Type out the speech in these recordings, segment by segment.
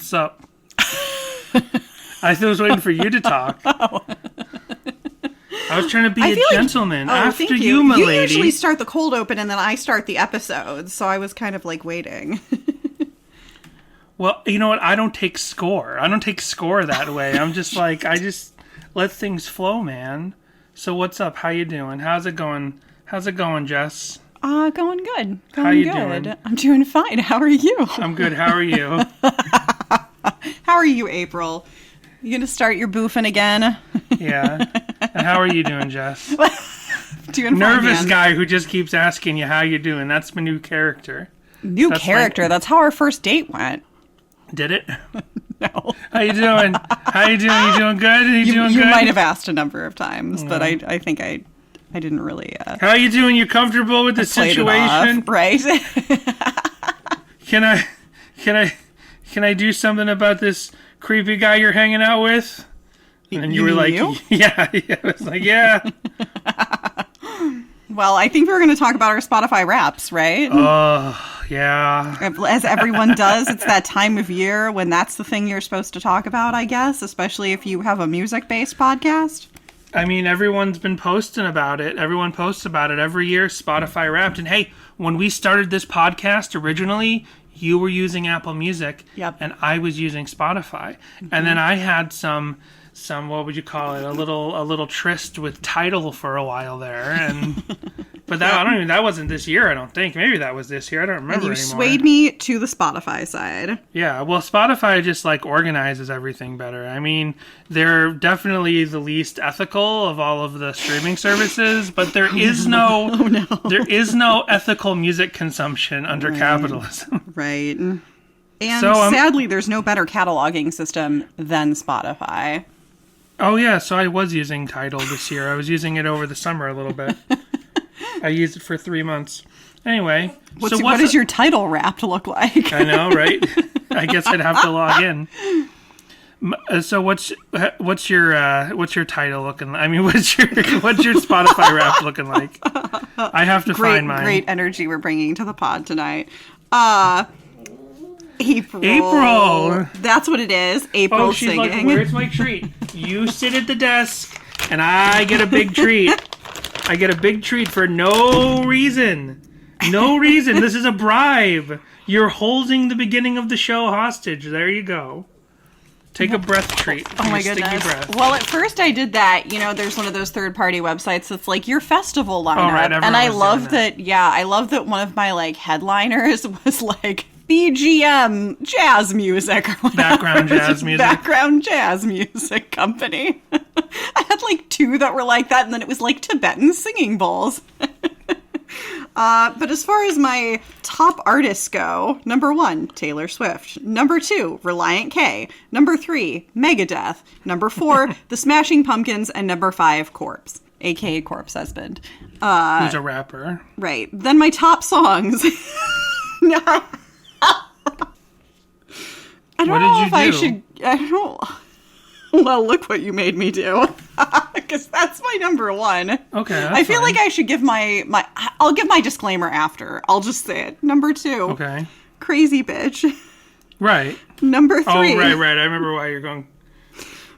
What's up? I was waiting for you to talk. Oh. I was trying to be a gentleman. After thank you, my lady. You usually start the cold open and then I start the episode, so I was kind of like waiting. Well, you know what? I don't take score. I don't take score that way. I'm just like, I just let things flow, man. So what's up? How you doing? How's it going? How's it going, Jess? Going good. How you doing? I'm doing fine. How are you? I'm good. How are you? How are you, April? You gonna start your boofing again? Yeah. And how are you doing, Jess? Doing fine, Nervous man. guy who just keeps asking you how you doing. That's my new character. That's how our first date went. Did it? No. How you doing? How you doing? You doing good? You doing good? You might have asked a number of times, but I think I didn't really. How you doing? You comfortable with the situation? Right? Can I do something about this creepy guy you're hanging out with? And you were like, yeah. I was like, yeah. Well, I think we're going to talk about our Spotify Wraps, right? Oh, yeah. As everyone does, it's that time of year when that's the thing you're supposed to talk about, I guess, especially if you have a music-based podcast. I mean, everyone's been posting about it. Everyone posts about it every year, Spotify Wrapped. And hey, when we started this podcast originally, you were using Apple Music, yep, and I was using Spotify. Mm-hmm. And then I had some what would you call it? A little tryst with Tidal for a while there, and but that wasn't this year. I don't think. Maybe that was this year. I don't remember anymore. You swayed me to the Spotify side. Yeah, well, Spotify just like organizes everything better. I mean, they're definitely the least ethical of all of the streaming services, but there is no there is no ethical music consumption under capitalism. Right. And sadly, there's no better cataloging system than Spotify. Oh, yeah, so I was using Tidal this year. I was using it over the summer a little bit. I used it for 3 months. Anyway. What does your Tidal Wrapped look like? I know, right? I guess I'd have to log in. So what's your Tidal looking like? I mean, what's your Spotify Wrapped looking like? I have to find mine. Great energy we're bringing to the pod tonight. April. That's what it is. April she's singing. Like, where's my treat? You sit at the desk, and I get a big treat. I get a big treat for no reason. No reason. This is a bribe. You're holding the beginning of the show hostage. There you go. Take a breath treat. Oh my goodness. Breath. Well, at first I did that. You know, there's one of those third-party websites that's like your festival lineup. Oh, right, and I love that. Yeah, I love that one of my like headliners was like BGM jazz music or whatever. Background jazz music company. I had like two that were like that, and then it was like Tibetan singing bowls. But as far as my top artists go, number 1, Taylor Swift. Number 2, Relient K. Number 3, Megadeth. Number 4, The Smashing Pumpkins. And number 5, Corpse, a.k.a. Corpse Husband. Who's a rapper. Right. Then my top songs. I don't know. Well, look what you made me do. Because that's my number 1. Okay, I feel like I should give I'll give my disclaimer after. I'll just say it. Number 2. Okay. Crazy Bitch. Right. Number 3. Oh, right. I remember why you're going.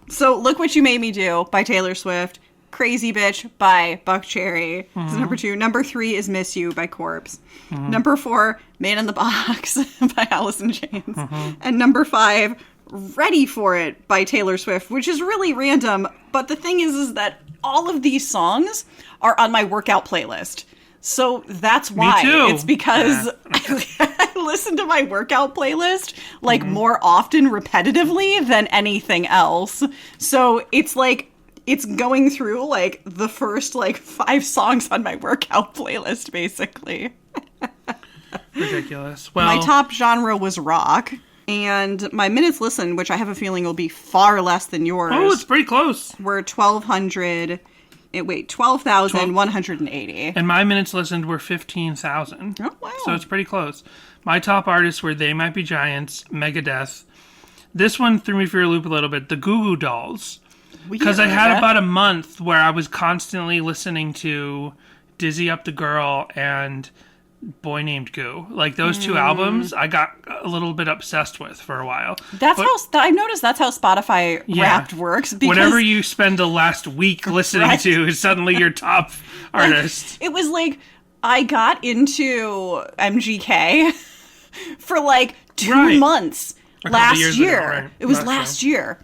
So, Look What You Made Me Do by Taylor Swift. Crazy Bitch by Buck Cherry. Is number 2. Number 3 is Miss You by Corpse. Number 4, Man in the Box by Alice in Chains. And number 5, Ready for It by Taylor Swift, which is really random. But the thing is that all of these songs are on my workout playlist. So that's why. Me too. It's because I listen to my workout playlist like more often repetitively than anything else. So it's like it's going through like the first like 5 songs on my workout playlist, basically. Ridiculous. Well, my top genre was rock. And my minutes listened, which I have a feeling will be far less than yours. Oh, it's pretty close. Were 12,180. And my minutes listened were 15,000. Oh, wow. So it's pretty close. My top artists were They Might Be Giants, Megadeth. This one threw me for a loop a little bit. The Goo Goo Dolls. Because I had about a month where I was constantly listening to Dizzy Up the Girl and Boy Named Goo. Like, those two albums, I got a little bit obsessed with for a while. I've noticed that's how Spotify Wrapped works. Because whatever you spend the last week listening to is suddenly your top artist. It was like, I got into MGK for like 2 months last year. Right. It was last year.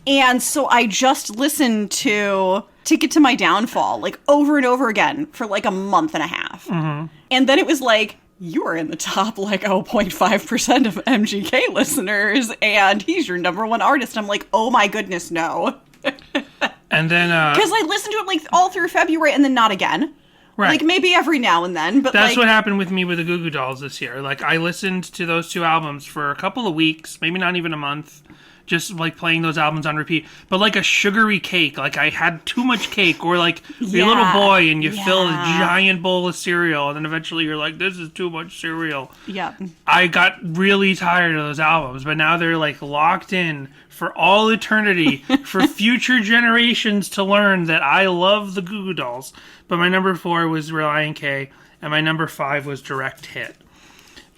And so I just listened to Ticket to My Downfall, like, over and over again for like a month and a half. Mm-hmm. And then it was like, you are in the top, like, 0.5% of MGK listeners, and he's your number one artist. I'm like, oh my goodness, no. And then... Because I listened to it, like, all through February and then not again. Right. Like, maybe every now and then, but that's what happened with me with the Goo Goo Dolls this year. Like, I listened to those two albums for a couple of weeks, maybe not even a month, just, like, playing those albums on repeat. But like a sugary cake, like, I had too much cake, or like, you're a little boy and you fill a giant bowl of cereal, and then eventually you're like, this is too much cereal. Yeah. I got really tired of those albums, but now they're, like, locked in for all eternity, for future generations to learn that I love the Goo Goo Dolls. But my number 4 was Relient K, and my number 5 was Direct Hit.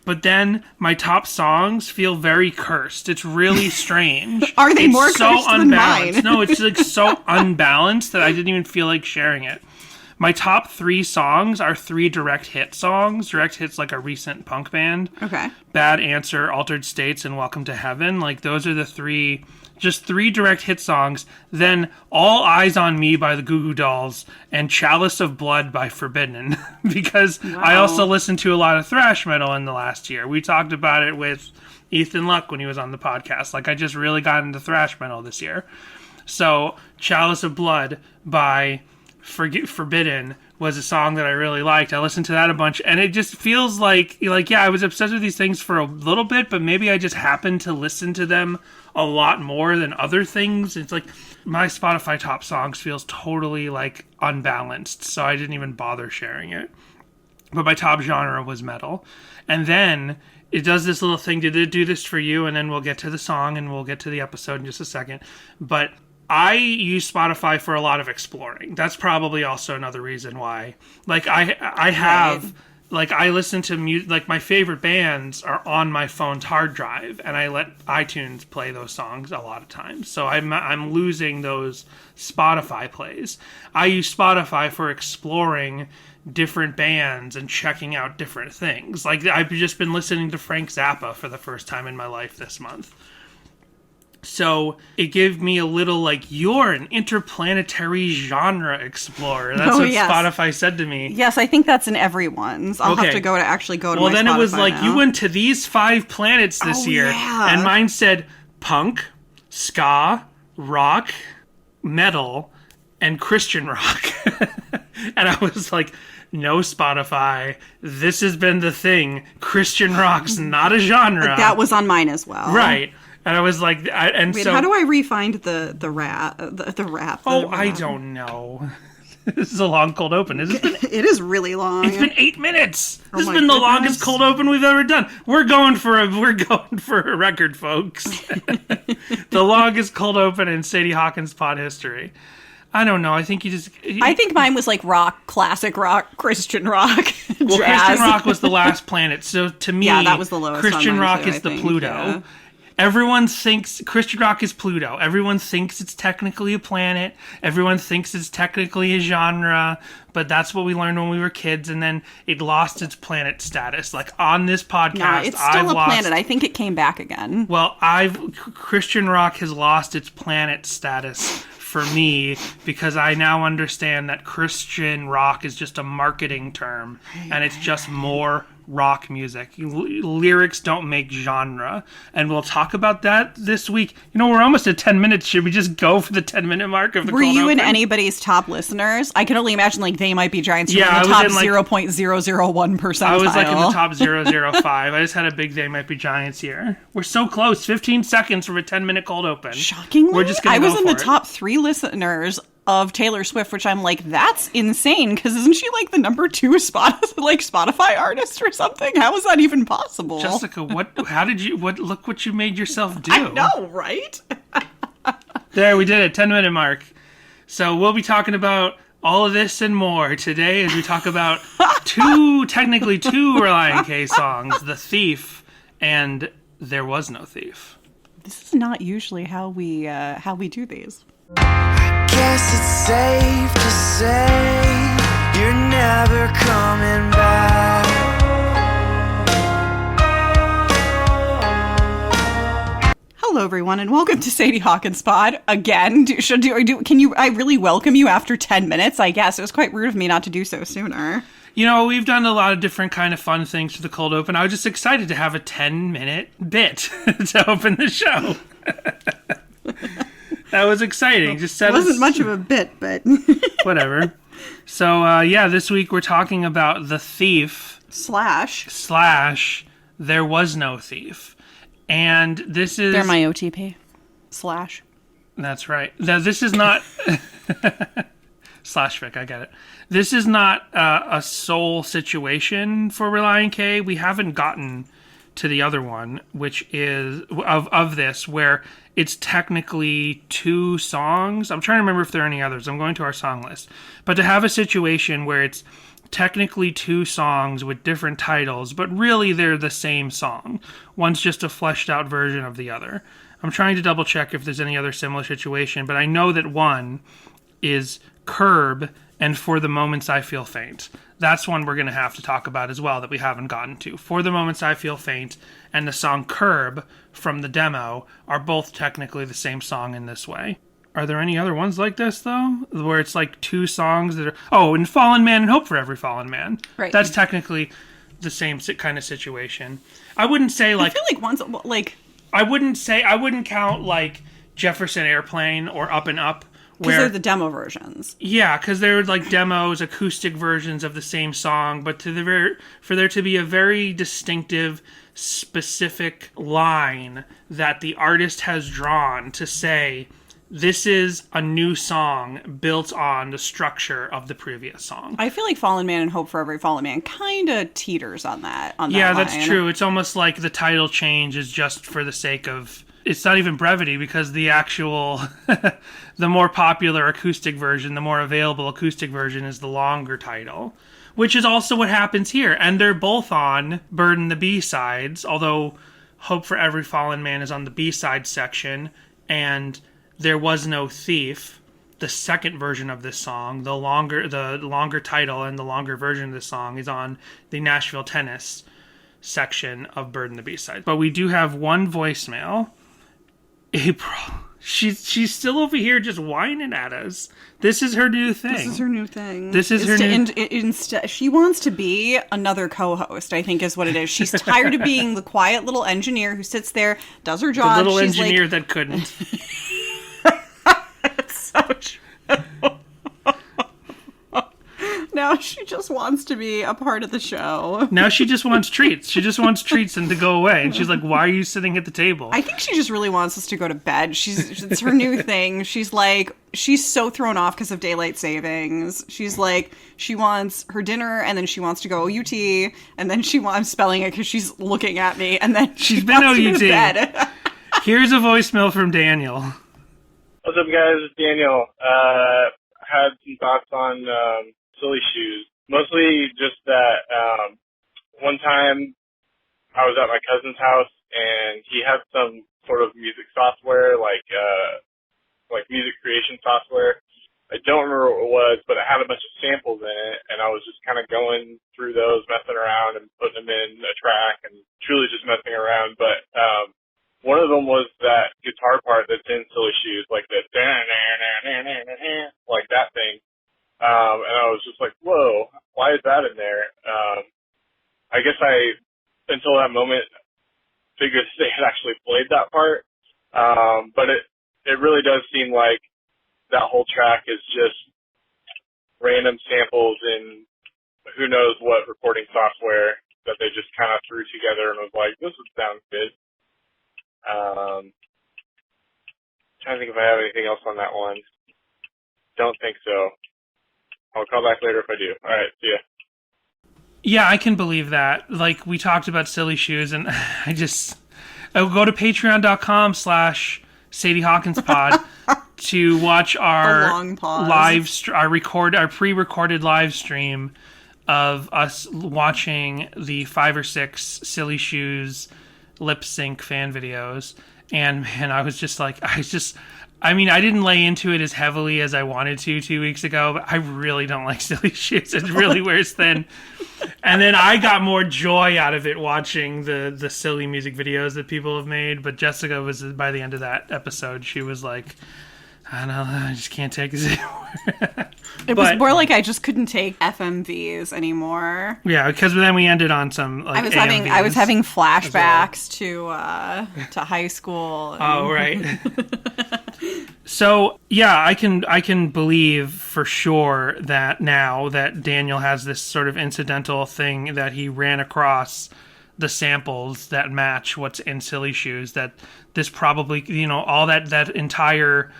But then my top songs feel very cursed. It's really strange. Are they more cursed than mine? No, it's like so unbalanced that I didn't even feel like sharing it. My top 3 songs are 3 Direct Hit songs. Direct Hit's like a recent punk band. Okay. Bad Answer, Altered States, and Welcome to Heaven. Like, those are the 3... Just 3 Direct Hit songs, then All Eyes on Me by the Goo Goo Dolls, and Chalice of Blood by Forbidden. Because I also listened to a lot of thrash metal in the last year. We talked about it with Ethan Luck when he was on the podcast. Like, I just really got into thrash metal this year. So, Chalice of Blood by Forbidden was a song that I really liked. I listened to that a bunch, and it just feels like, yeah, I was obsessed with these things for a little bit, but maybe I just happened to listen to them a lot more than other things. It's like, my Spotify top songs feels totally, like, unbalanced, so I didn't even bother sharing it. But my top genre was metal. And then it does this little thing. Did it do this for you? And then we'll get to the song, and we'll get to the episode in just a second. But I use Spotify for a lot of exploring. That's probably also another reason why. Like, I have... Like, I listen to music, like, my favorite bands are on my phone's hard drive, and I let iTunes play those songs a lot of times. So I'm losing those Spotify plays. I use Spotify for exploring different bands and checking out different things. Like, I've just been listening to Frank Zappa for the first time in my life this month. So it gave me a little, like, you're an interplanetary genre explorer. That's what Spotify said to me. Yes, I think that's in everyone's. I'll have to go to my Spotify. Well, then it was like, you went to these 5 planets this year. Yeah. And mine said punk, ska, rock, metal, and Christian rock. And I was like, no, Spotify, this has been the thing. Christian rock's not a genre. That was on mine as well. Right. And I was like, wait, how do I re-find the rap? I don't know. This is a long cold open. It is really long. It's been 8 minutes. This has been the longest cold open we've ever done. We're going for a record, folks. The longest cold open in Sadie Hawkins pod history. I don't know. I think I think mine was like rock, classic rock, Christian rock, well, jazz. Christian rock was the last planet. So to me, that was the lowest. Christian rock is the Pluto. Yeah. Everyone thinks Christian rock is Pluto. Everyone thinks it's technically a planet. Everyone thinks it's technically a genre, but that's what we learned when we were kids, and then it lost its planet status. Like, on this podcast, it's still a planet. I think it came back again. Well, Christian rock has lost its planet status for me, because I now understand that Christian rock is just a marketing term, and it's just more rock music. Lyrics don't make genre, and we'll talk about that this week. You know, we're almost at 10 minutes. Should we just go for the 10-minute mark of the Were you open? in anybody's top listeners? I can only imagine, like, They Might Be Giants. You were in the top 0.001%. I was like in the top 0.005. I just had a big They Might Be Giants here. We're so close. 15 seconds from a 10-minute cold open. Shockingly, we're just gonna I was in the it. top 3 listeners of Taylor Swift, which I'm like, that's insane, because isn't she like the number 2 Spotify artist or something? How is that even possible? Jessica, look what you made yourself do. I know, right? There, we did it, 10-minute mark. So we'll be talking about All of this and more today as we talk about technically two Relient K songs, The Thief and There Was No Thief. This is not usually how we do these. Guess it's safe to say you're never coming back. Hello, everyone, and welcome to Sadie Hawkins Pod again. Can I really welcome you after 10 minutes? I guess it was quite rude of me not to do so sooner. You know, we've done a lot of different kind of fun things for the cold open. I was just excited to have a 10-minute bit to open the show. That was exciting. It wasn't much of a bit, but whatever. So, this week we're talking about The Thief slash There Was No Thief. And this is... They're my OTP. Slash. That's right. This is not... Slash fic, I get it. This is not a sole situation for Relient K. We haven't gotten to the other one, which is of this, where it's technically two songs. I'm trying to remember if there are any others. I'm going to our song list. But to have a situation where it's technically two songs with different titles, but really they're the same song. One's just a fleshed out version of the other. I'm trying to double check if there's any other similar situation, but I know that one is Curb and For the Moments I Feel Faint. That's one we're going to have to talk about as well that we haven't gotten to. For the Moments I Feel Faint and the song Curb from the demo are both technically the same song in this way. Are there any other ones like this, though? Where it's like two songs that are... Oh, and Fallen Man and Hope for Every Fallen Man. Right. That's technically the same kind of situation. I wouldn't say like... I feel like one's like... I wouldn't count like Jefferson Airplane or Up and Up. Because they're the demo versions. Yeah, because they're like demos, acoustic versions of the same song, but for there to be a very distinctive, specific line that the artist has drawn to say... This is a new song built on the structure of the previous song. I feel like Fallen Man and Hope for Every Fallen Man kind of teeters on that. Yeah, that's true. It's almost like the title change is just for the sake of... It's not even brevity because the actual... the more popular acoustic version, the more available acoustic version is the longer title. Which is also what happens here. And they're both on Burden the B-sides, although Hope for Every Fallen Man is on the B-side section, and... There Was No Thief, the second version of this song, the longer title and the longer version of the song is on the Nashville Tennis section of Burden the B-side. But we do have one voicemail. April. She's still over here just whining at us. This is her new thing. She wants to be another co-host, I think is what it is. She's tired of being the quiet little engineer who sits there, does her job. The little engineer that couldn't. So true. Now she just wants to be a part of the show. Now she just wants treats. She just wants treats and to go away. And she's like, why are you sitting at the table? I think she just really wants us to go to bed. It's her new thing. She's so thrown off because of daylight savings. She's like, she wants her dinner and then she wants to go OUT and then I'm spelling it because she's looking at me and then she's been OUT. To go to bed. Here's a voicemail from Daniel. What's up, guys? It's Daniel. Had some thoughts on Silly Shoes. Mostly just that one time I was at my cousin's house and he had some sort of music software, like music creation software. I don't remember what it was, but it had a bunch of samples in it, and I was just kind of going through those, messing around and putting them in a track and truly just messing around. But one of them was that guitar part that's in Silly Shoes, like the like that thing. And I was just like, whoa, why is that in there? I guess until that moment, figured they had actually played that part. But it really does seem like that whole track is just random samples in who knows what recording software that they just kind of threw together and was like, this would sound good. Trying to think if I have anything else on that one. Don't think so. I'll call back later if I do. All right, see ya. Yeah, I can believe that. Like, we talked about Silly Shoes, and I will go to patreon.com/SadieHawkinsPod to watch our long pause. our pre-recorded live stream of us watching the 5 or 6 Silly Shoes lip sync fan videos. And man, I didn't lay into it as heavily as I wanted to 2 weeks ago, but I really don't like Silly Shoes. It really wears thin. And then I got more joy out of it watching the silly music videos that people have made. But Jessica was, by the end of that episode, she was like, I don't know, I just can't take this anymore. It was more like I just couldn't take FMVs anymore. Yeah, because then we ended on some like I was having flashbacks to high school. Oh, right. So yeah, I can believe for sure that now that Daniel has this sort of incidental thing that he ran across the samples that match what's in Silly Shoes, that this probably, all that entire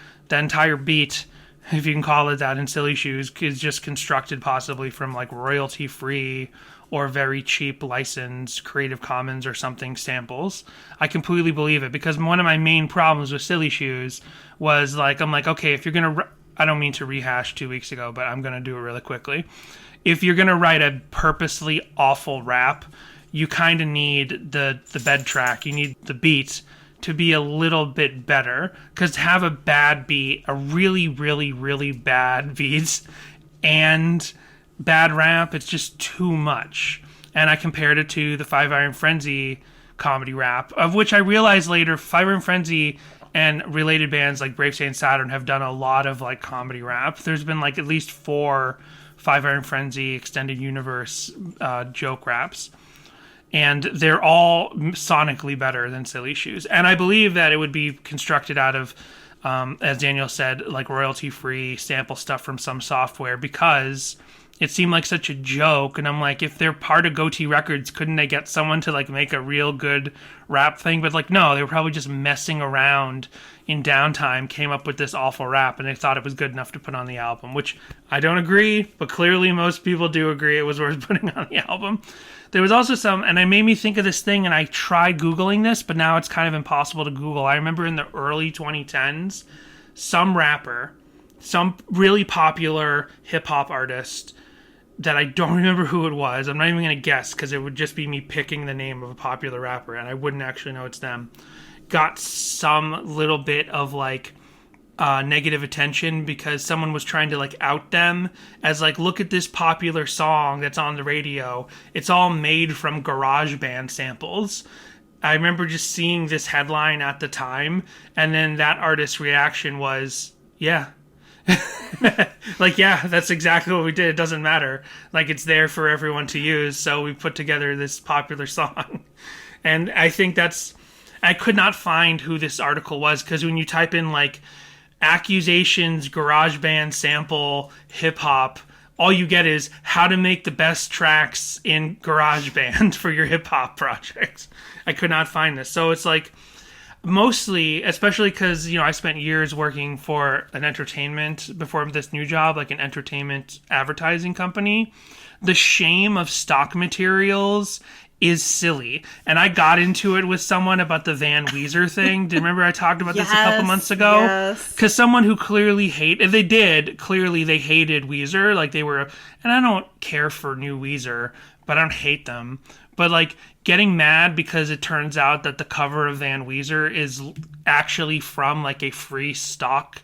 beat, if you can call it that, in Silly Shoes is just constructed possibly from like royalty free or very cheap licensed Creative Commons or something samples. I completely believe it, because one of my main problems with Silly Shoes was like, I'm like, okay, if you're going to, I don't mean to rehash 2 weeks ago, but I'm going to do it really quickly. If you're going to write a purposely awful rap, you kind of need the bed track. You need the beat to be a little bit better, because to have a bad beat, a really, really, really bad beat, and bad rap, it's just too much. And I compared it to the 5 Iron Frenzy comedy rap, of which I realized later 5 Iron Frenzy and related bands like Brave State and Saturn have done a lot of like comedy rap. There's been like at least 4 5 Iron Frenzy extended universe joke raps, and they're all sonically better than Silly Shoes. And I believe that it would be constructed out of, as Daniel said, like royalty-free sample stuff from some software, because it seemed like such a joke. And I'm like, if they're part of Goatee Records, couldn't they get someone to like make a real good rap thing? But like, no, they were probably just messing around in downtime, came up with this awful rap, and they thought it was good enough to put on the album, which I don't agree, but clearly most people do agree it was worth putting on the album. There was also some, and it made me think of this thing, and I tried Googling this, but now it's kind of impossible to Google. I remember in the early 2010s, some rapper, some really popular hip-hop artist that I don't remember who it was, I'm not even going to guess, because it would just be me picking the name of a popular rapper, and I wouldn't actually know it's them, got some little bit of, like, negative attention because someone was trying to like out them as like, look at this popular song that's on the radio, it's all made from GarageBand samples. I remember just seeing this headline at the time, and then that artist's reaction was, yeah. Like, yeah, that's exactly what we did. It doesn't matter, like, it's there for everyone to use, so we put together this popular song. And I think I could not find who this article was, because when you type in like accusations, GarageBand sample, hip-hop, all you get is how to make the best tracks in GarageBand for your hip-hop project. I could not find this. So it's like, mostly, especially because, I spent years working for an entertainment, before this new job, like an entertainment advertising company, the shame of stock materials is silly. And I got into it with someone about the Van Weezer thing. Do you remember I talked about this a couple months ago? Yes. Because someone who clearly hated Weezer. Like, they were, and I don't care for new Weezer, but I don't hate them. But like, getting mad because it turns out that the cover of Van Weezer is actually from like a free stock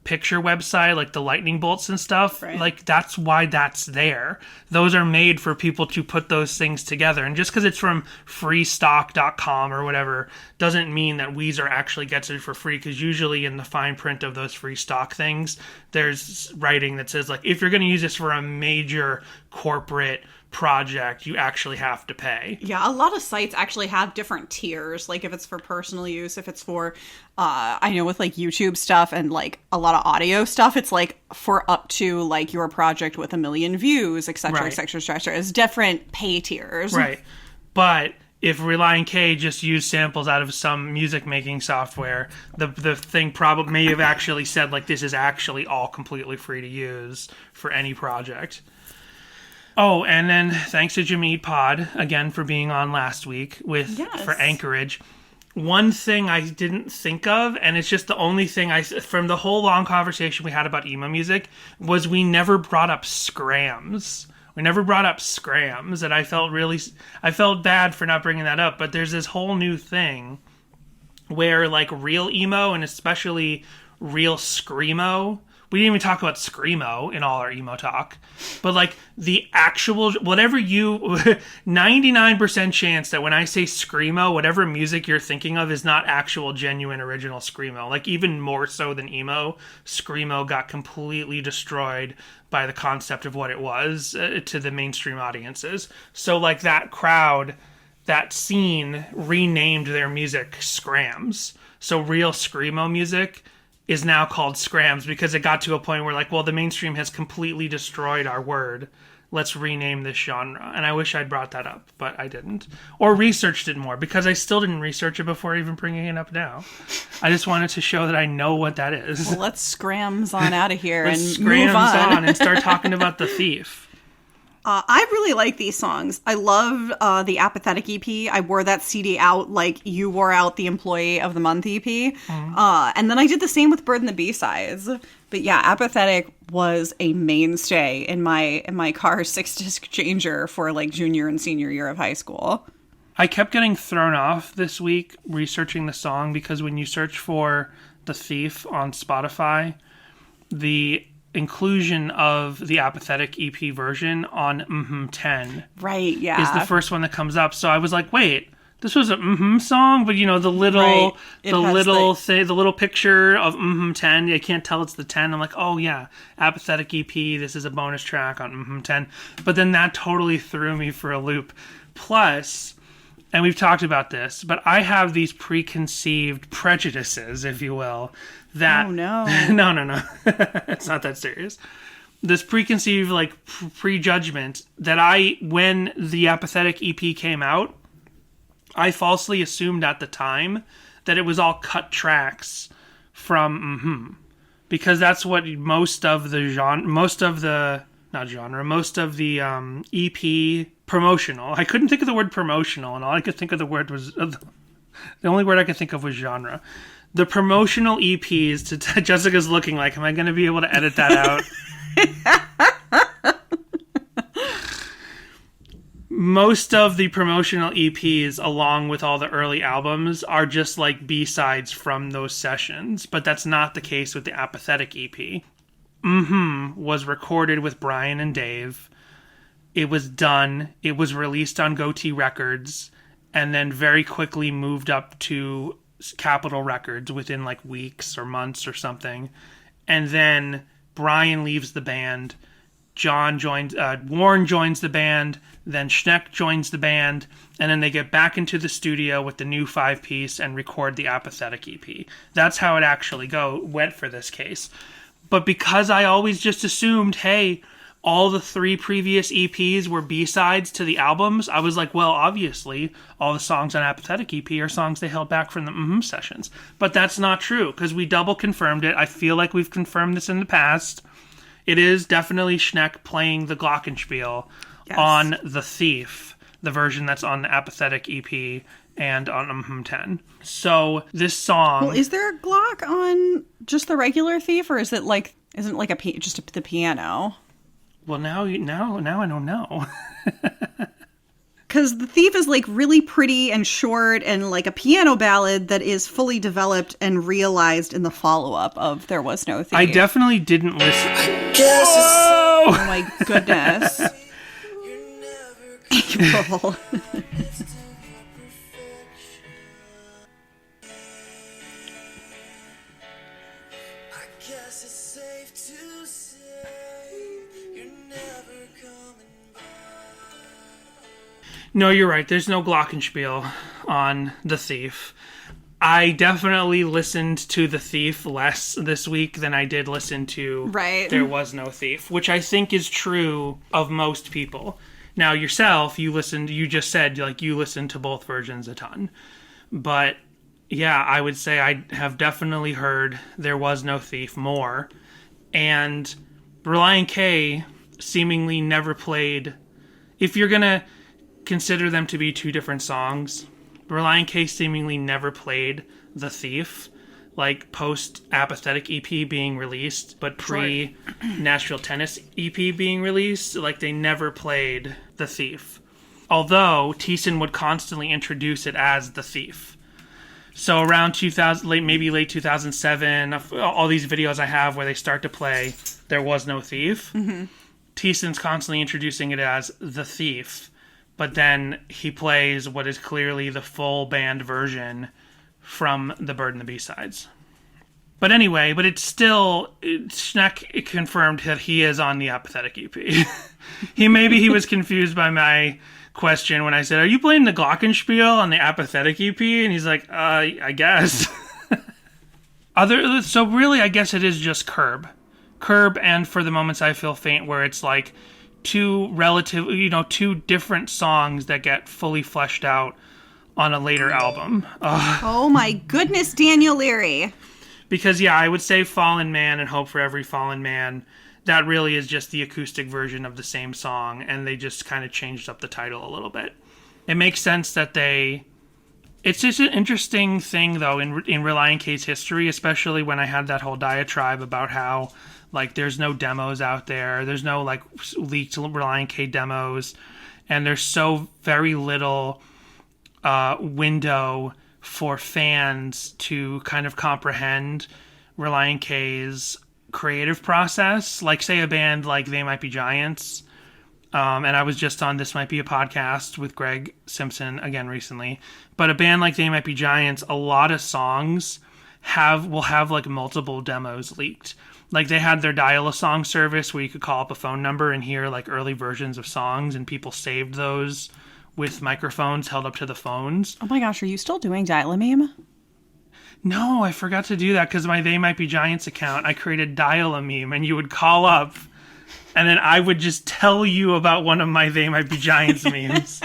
picture website, like the lightning bolts and stuff, right. Like, that's why that's there. Those are made for people to put those things together, and just because it's from freestock.com or whatever doesn't mean that Weezer actually gets it for free, because usually in the fine print of those free stock things there's writing that says, like, if you're going to use this for a major corporate project, you actually have to pay. Yeah, a lot of sites actually have different tiers, like if it's for personal use, if it's for I know with like YouTube stuff and like a lot of audio stuff, it's like for up to like your project with 1 million views, etc., right. etc., etc. It's different pay tiers, right? But if Relient K just used samples out of some music making software, the thing probably may have actually said, like, this is actually all completely free to use for any project. Oh, and then thanks to Jimmy Eat Pod again for being on last week for Anchorage. one thing I didn't think of, and it's just the only thing from the whole long conversation we had about emo music, was we never brought up scrams. We never brought up scrams, and I felt bad for not bringing that up, but there's this whole new thing where, like, real emo, and especially real screamo, we didn't even talk about screamo in all our emo talk, but, like, the actual, 99% chance that when I say screamo, whatever music you're thinking of is not actual, genuine, original screamo. Like, even more so than emo, screamo got completely destroyed by the concept of what it was to the mainstream audiences. So, like, that crowd, that scene renamed their music scrams. So real screamo music is now called scrams because it got to a point where, like, well, the mainstream has completely destroyed our word. Let's rename this genre. And I wish I'd brought that up, but I didn't. Or researched it more, because I still didn't research it before even bringing it up now. I just wanted to show that I know what that is. Well, let's scrams on out of here and scrams move on. And start talking about The Thief. I really like these songs. I love the Apathetic EP. I wore that CD out like you wore out the Employee of the Month EP. And then I did the same with Bird and the B-Sides. But yeah, Apathetic was a mainstay in my car 6-disc changer for like junior and senior year of high school. I kept getting thrown off this week researching the song because when you search for The Thief on Spotify, the inclusion of the Apathetic EP version on 10 right, yeah, is the first one that comes up. So I was like, wait, this was a song, but you know, the little picture of 10, I can't tell it's the 10. I'm like, oh yeah, Apathetic EP, this is a bonus track on 10. But then that totally threw me for a loop. Plus, and we've talked about this, but I have these preconceived prejudices, if you will, that... Oh, no. No. It's not that serious. This preconceived, like, prejudgment that when the Apathetic EP came out, I falsely assumed at the time that it was all cut tracks from because that's what most of the EP promotional. I couldn't think of the word promotional, and all I could think of the only word I could think of was genre. The promotional EPs to Jessica's looking like, am I going to be able to edit that out? Most of the promotional EPs, along with all the early albums, are just like B-sides from those sessions, but that's not the case with the Apathetic EP. Was recorded with Brian and Dave. It was done. It was released on Goatee Records, and then very quickly moved up to Capitol Records within like weeks or months or something. And then Brian leaves the band. Warren joins the band. Then Schneck joins the band. And then they get back into the studio with the new 5-piece and record the Apathetic EP. That's how it actually went for this case. But because I always just assumed, hey, all the 3 previous EPs were B-sides to the albums, I was like, well, obviously, all the songs on Apathetic EP are songs they held back from the sessions. But that's not true, because we double confirmed it. I feel like we've confirmed this in the past. It is definitely Schneck playing the glockenspiel on The Thief, the version that's on the Apathetic EP and on 10. So this song... Well, is there a Glock on just the regular Thief, or isn't it like just the piano? Well, now I don't know. Because The Thief is like really pretty and short and like a piano ballad that is fully developed and realized in the follow-up of There Was No Thief. I definitely didn't listen. Oh my goodness. April. No, you're right. There's no glockenspiel on The Thief. I definitely listened to The Thief less this week than I did listen to There Was No Thief, which I think is true of most people. Now, yourself, you just said, like, you listened to both versions a ton. But, yeah, I would say I have definitely heard There Was No Thief more. And Relient K seemingly never played... If you're going to consider them to be 2 different songs, Relient K seemingly never played The Thief, like post Apathetic EP being released, but pre Nashville Tennis EP being released, like they never played The Thief. Although Thiessen would constantly introduce it as The Thief. So around 2000, late 2007, all these videos I have where they start to play There Was No Thief, Thiessen's constantly introducing it as The Thief, but then he plays what is clearly the full band version from The Bird and the B-Sides. But anyway, it's Schneck confirmed that he is on the Apathetic EP. Maybe he was confused by my question when I said, are you playing the Glockenspiel on the Apathetic EP? And he's like, I guess. So really, I guess it is just Curb, and For the Moments I Feel Faint, where it's like two different songs that get fully fleshed out on a later album. Oh my goodness, Daniel Leary. Because, yeah, I would say Fallen Man and Hope for Every Fallen Man, that really is just the acoustic version of the same song, and they just kind of changed up the title a little bit. It makes sense that It's just an interesting thing, though, in Relient K's history, especially when I had that whole diatribe about how, like, there's no demos out there, there's no, like, leaked Relient K demos, and there's so very little window for fans to kind of comprehend Relient K's creative process. Like, say a band like They Might Be Giants, and I was just on This Might Be a Podcast with Greg Simpson again recently, but a band like They Might Be Giants, a lot of songs will have like multiple demos leaked. Like, they had their Dial-A-Song service where you could call up a phone number and hear like early versions of songs, and people saved those with microphones held up to the phones. Oh my gosh, are you still doing Dial-A-Meme? No, I forgot to do that because my They Might Be Giants account, I created Dial-A-Meme, and you would call up, and then I would just tell you about one of my They Might Be Giants memes.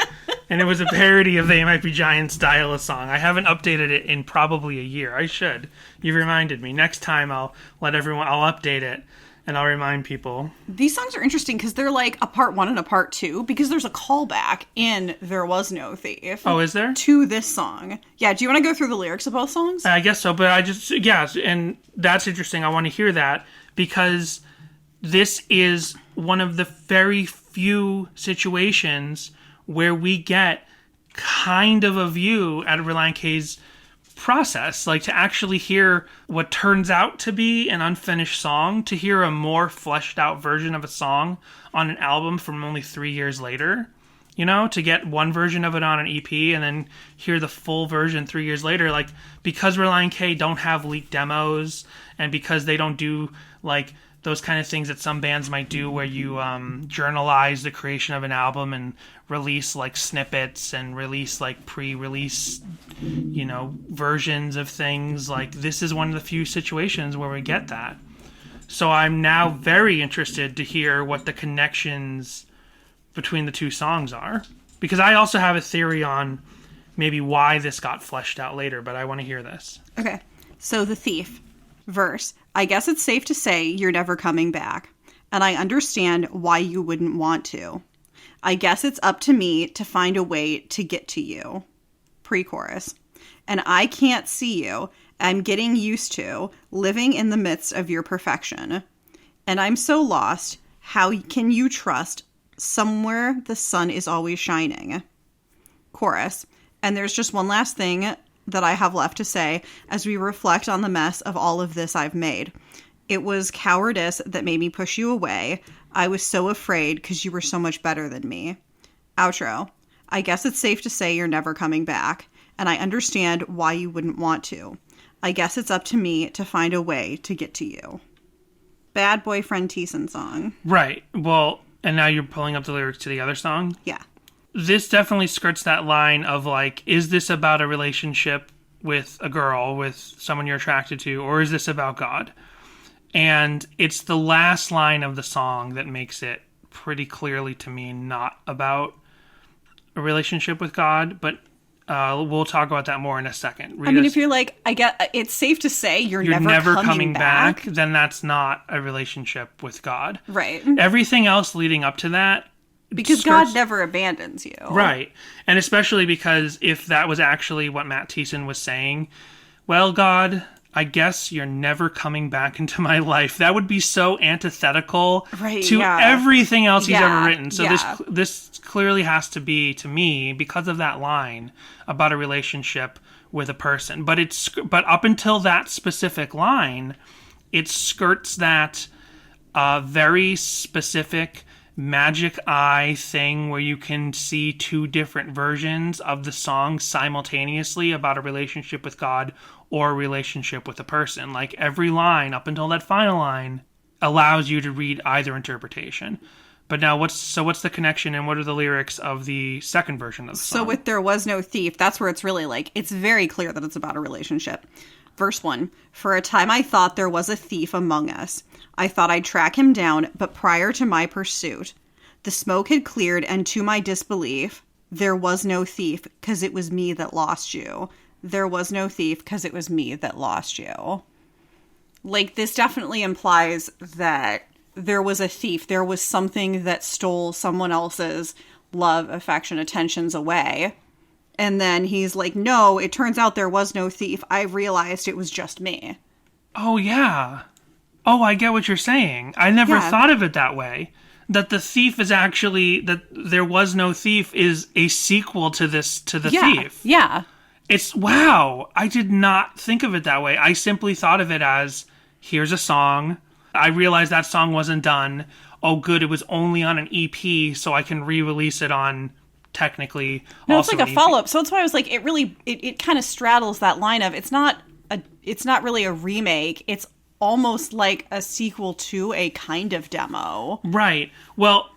And it was a parody of They Might Be Giants' Dial-A-Song. I haven't updated it in probably a year. I should. You reminded me. Next time I'll update it. And I'll remind people. These songs are interesting because they're like a part 1 and a part 2, because there's a callback in There Was No Thief. Oh, is there? To this song. Yeah, do you want to go through the lyrics of both songs? I guess so, but and that's interesting. I want to hear that because this is one of the very few situations where we get kind of a view at Relient K's process, like to actually hear what turns out to be an unfinished song, to hear a more fleshed out version of a song on an album from only 3 years later, to get one version of it on an EP and then hear the full version 3 years later. Like, because Relient K don't have leaked demos, and because they don't do like those kind of things that some bands might do where you journalize the creation of an album and release like snippets and release like pre-release versions of things. Like, this is one of the few situations where we get that. So I'm now very interested to hear what the connections between the two songs are, because I also have a theory on maybe why this got fleshed out later, but I want to hear this. Okay, so The Thief verse. I guess it's safe to say you're never coming back, and I understand why you wouldn't want to. I guess it's up to me to find a way to get to you. Pre-chorus. And I can't see you. I'm getting used to living in the midst of your perfection. And I'm so lost. How can you trust somewhere the sun is always shining? Chorus. And there's just one last thing that I have left to say as we reflect on the mess of all of this I've made. It was cowardice that made me push you away. I was so afraid because you were so much better than me. Outro. I guess it's safe to say you're never coming back, and I understand why you wouldn't want to. I guess it's up to me to find a way to get to you. Bad Boyfriend Thiessen song. Right. Well, and now you're pulling up the lyrics to the other song? Yeah. This definitely skirts that line of like, is this about a relationship with a girl, with someone you're attracted to, or is this about God? And it's the last line of the song that makes it pretty clearly to me not about a relationship with God, but we'll talk about that more in a second. If you're like, I get, it's safe to say you're never coming back, then that's not a relationship with God. Right. Everything else leading up to that Because God never abandons you. Right. And especially because if that was actually what Matt Thiessen was saying, well, God, I guess you're never coming back into my life. That would be so antithetical to everything else he's ever written. So this clearly has to be, to me, because of that line, about a relationship with a person. But up until that specific line, it skirts that very specific magic eye thing where you can see two different versions of the song simultaneously about a relationship with God or a relationship with a person. Like every line up until that final line allows you to read either interpretation. But now what's the connection and what are the lyrics of the second version of the song? So with There Was No Thief, that's where it's really like, it's very clear that it's about a relationship. Verse 1, for a time I thought there was a thief among us. I thought I'd track him down, but prior to my pursuit, the smoke had cleared, and to my disbelief, there was no thief, 'cause it was me that lost you. There was no thief, 'cause it was me that lost you. Like, this definitely implies that there was a thief. There was something that stole someone else's love, affection, attentions away. And then he's like, no, it turns out there was no thief. I realized it was just me. Oh, yeah. Oh, I get what you're saying. I never thought of it that way. That the thief is actually, that There Was No Thief is a sequel to the thief. Yeah. It's, wow. I did not think of it that way. I simply thought of it as, here's a song. I realized that song wasn't done. Oh, good. It was only on an EP, so I can re-release it on technically. No, it's like a follow-up. So that's why I was like, it really, it kind of straddles that line of, it's not really a remake. It's almost like a sequel to a kind of demo. Right. Well,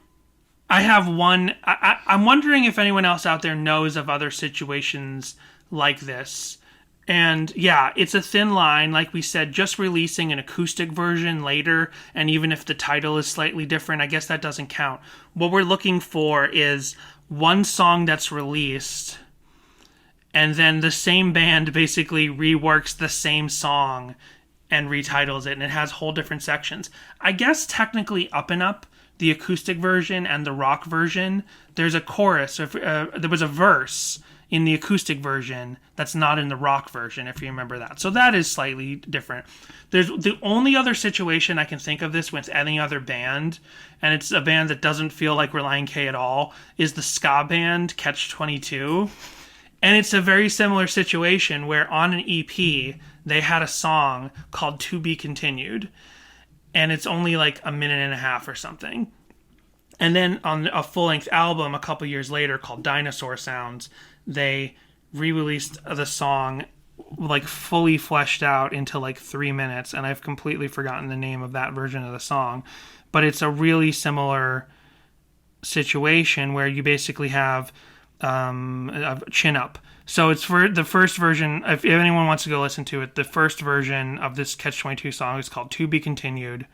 I have one. I'm wondering if anyone else out there knows of other situations like this. And yeah, it's a thin line. Like we said, just releasing an acoustic version later, and even if the title is slightly different, I guess that doesn't count. What we're looking for is one song that's released, and then the same band basically reworks the same song and retitles it, and it has whole different sections. I guess technically Up and Up, the acoustic version and the rock version, there's a chorus, there was a verse in the acoustic version that's not in the rock version, if you remember that. So that is slightly different. There's the only other situation I can think of this with any other band, and it's a band that doesn't feel like Relient K at all, is the ska band Catch-22. And it's a very similar situation where on an EP, they had a song called To Be Continued. And it's only like a minute and a half or something. And then on a full-length album a couple years later called Dinosaur Sounds, they re-released the song like fully fleshed out into like 3 minutes. And I've completely forgotten the name of that version of the song. But it's a really similar situation where you basically have Chin Up. So it's for the first version. If anyone wants to go listen to it, the first version of this Catch-22 song is called To Be Continued.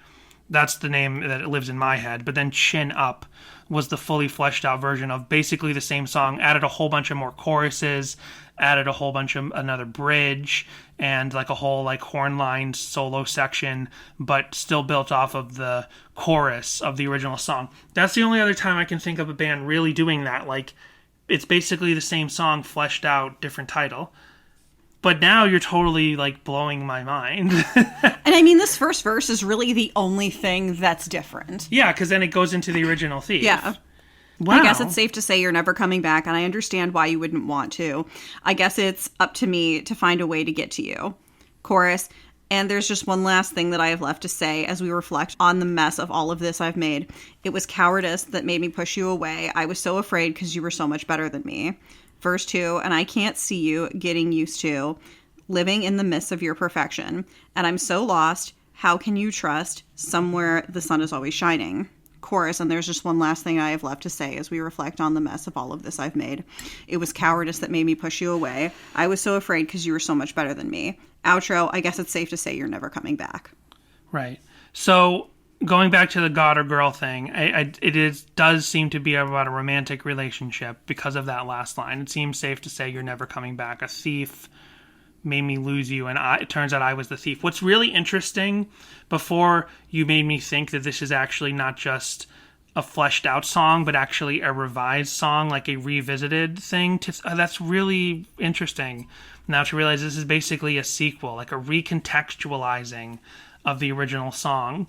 That's the name that it lives in my head. But then Chin Up was the fully fleshed out version of basically the same song, added a whole bunch of more choruses, added a whole bunch of another bridge, and like a whole like horn line solo section, but still built off of the chorus of the original song. That's the only other time I can think of a band really doing that. Like, it's basically the same song fleshed out, different title. But now you're totally like blowing my mind. And I mean, this first verse is really the only thing that's different. Yeah, because then it goes into the original thief. Yeah. Wow. I guess it's safe to say you're never coming back, and I understand why you wouldn't want to. I guess it's up to me to find a way to get to you. Chorus. And there's just one last thing that I have left to say as we reflect on the mess of all of this I've made. It was cowardice that made me push you away. I was so afraid because you were so much better than me. Verse 2, and I can't see you getting used to living in the midst of your perfection. And I'm so lost. How can you trust somewhere the sun is always shining? Chorus, and there's just one last thing I have left to say as we reflect on the mess of all of this I've made. It was cowardice that made me push you away. I was so afraid because you were so much better than me. Outro, I guess it's safe to say you're never coming back. Right. So going back to the God or girl thing, it does seem to be about a romantic relationship because of that last line. It seems safe to say you're never coming back. A thief made me lose you, and it turns out I was the thief. What's really interesting, before you made me think that this is actually not just a fleshed out song, but actually a revised song, like a revisited thing. That's really interesting. Now to realize this is basically a sequel, like a recontextualizing of the original song.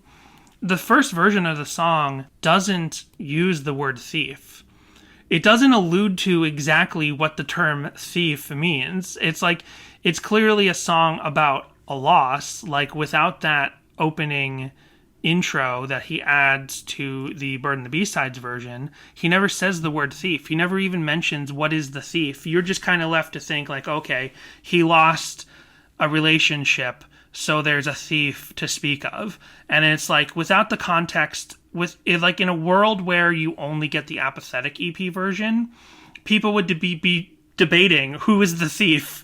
The first version of the song doesn't use the word thief. It doesn't allude to exactly what the term thief means. It's like, it's clearly a song about a loss, like without that opening intro that he adds to the Bird and the B-Sides version, he never says the word thief. He never even mentions what is the thief. You're just kind of left to think like, okay, he lost a relationship, so there's a thief to speak of. And it's like, without the context, like in a world where you only get the Apathetic EP version, people would be debating who is the thief.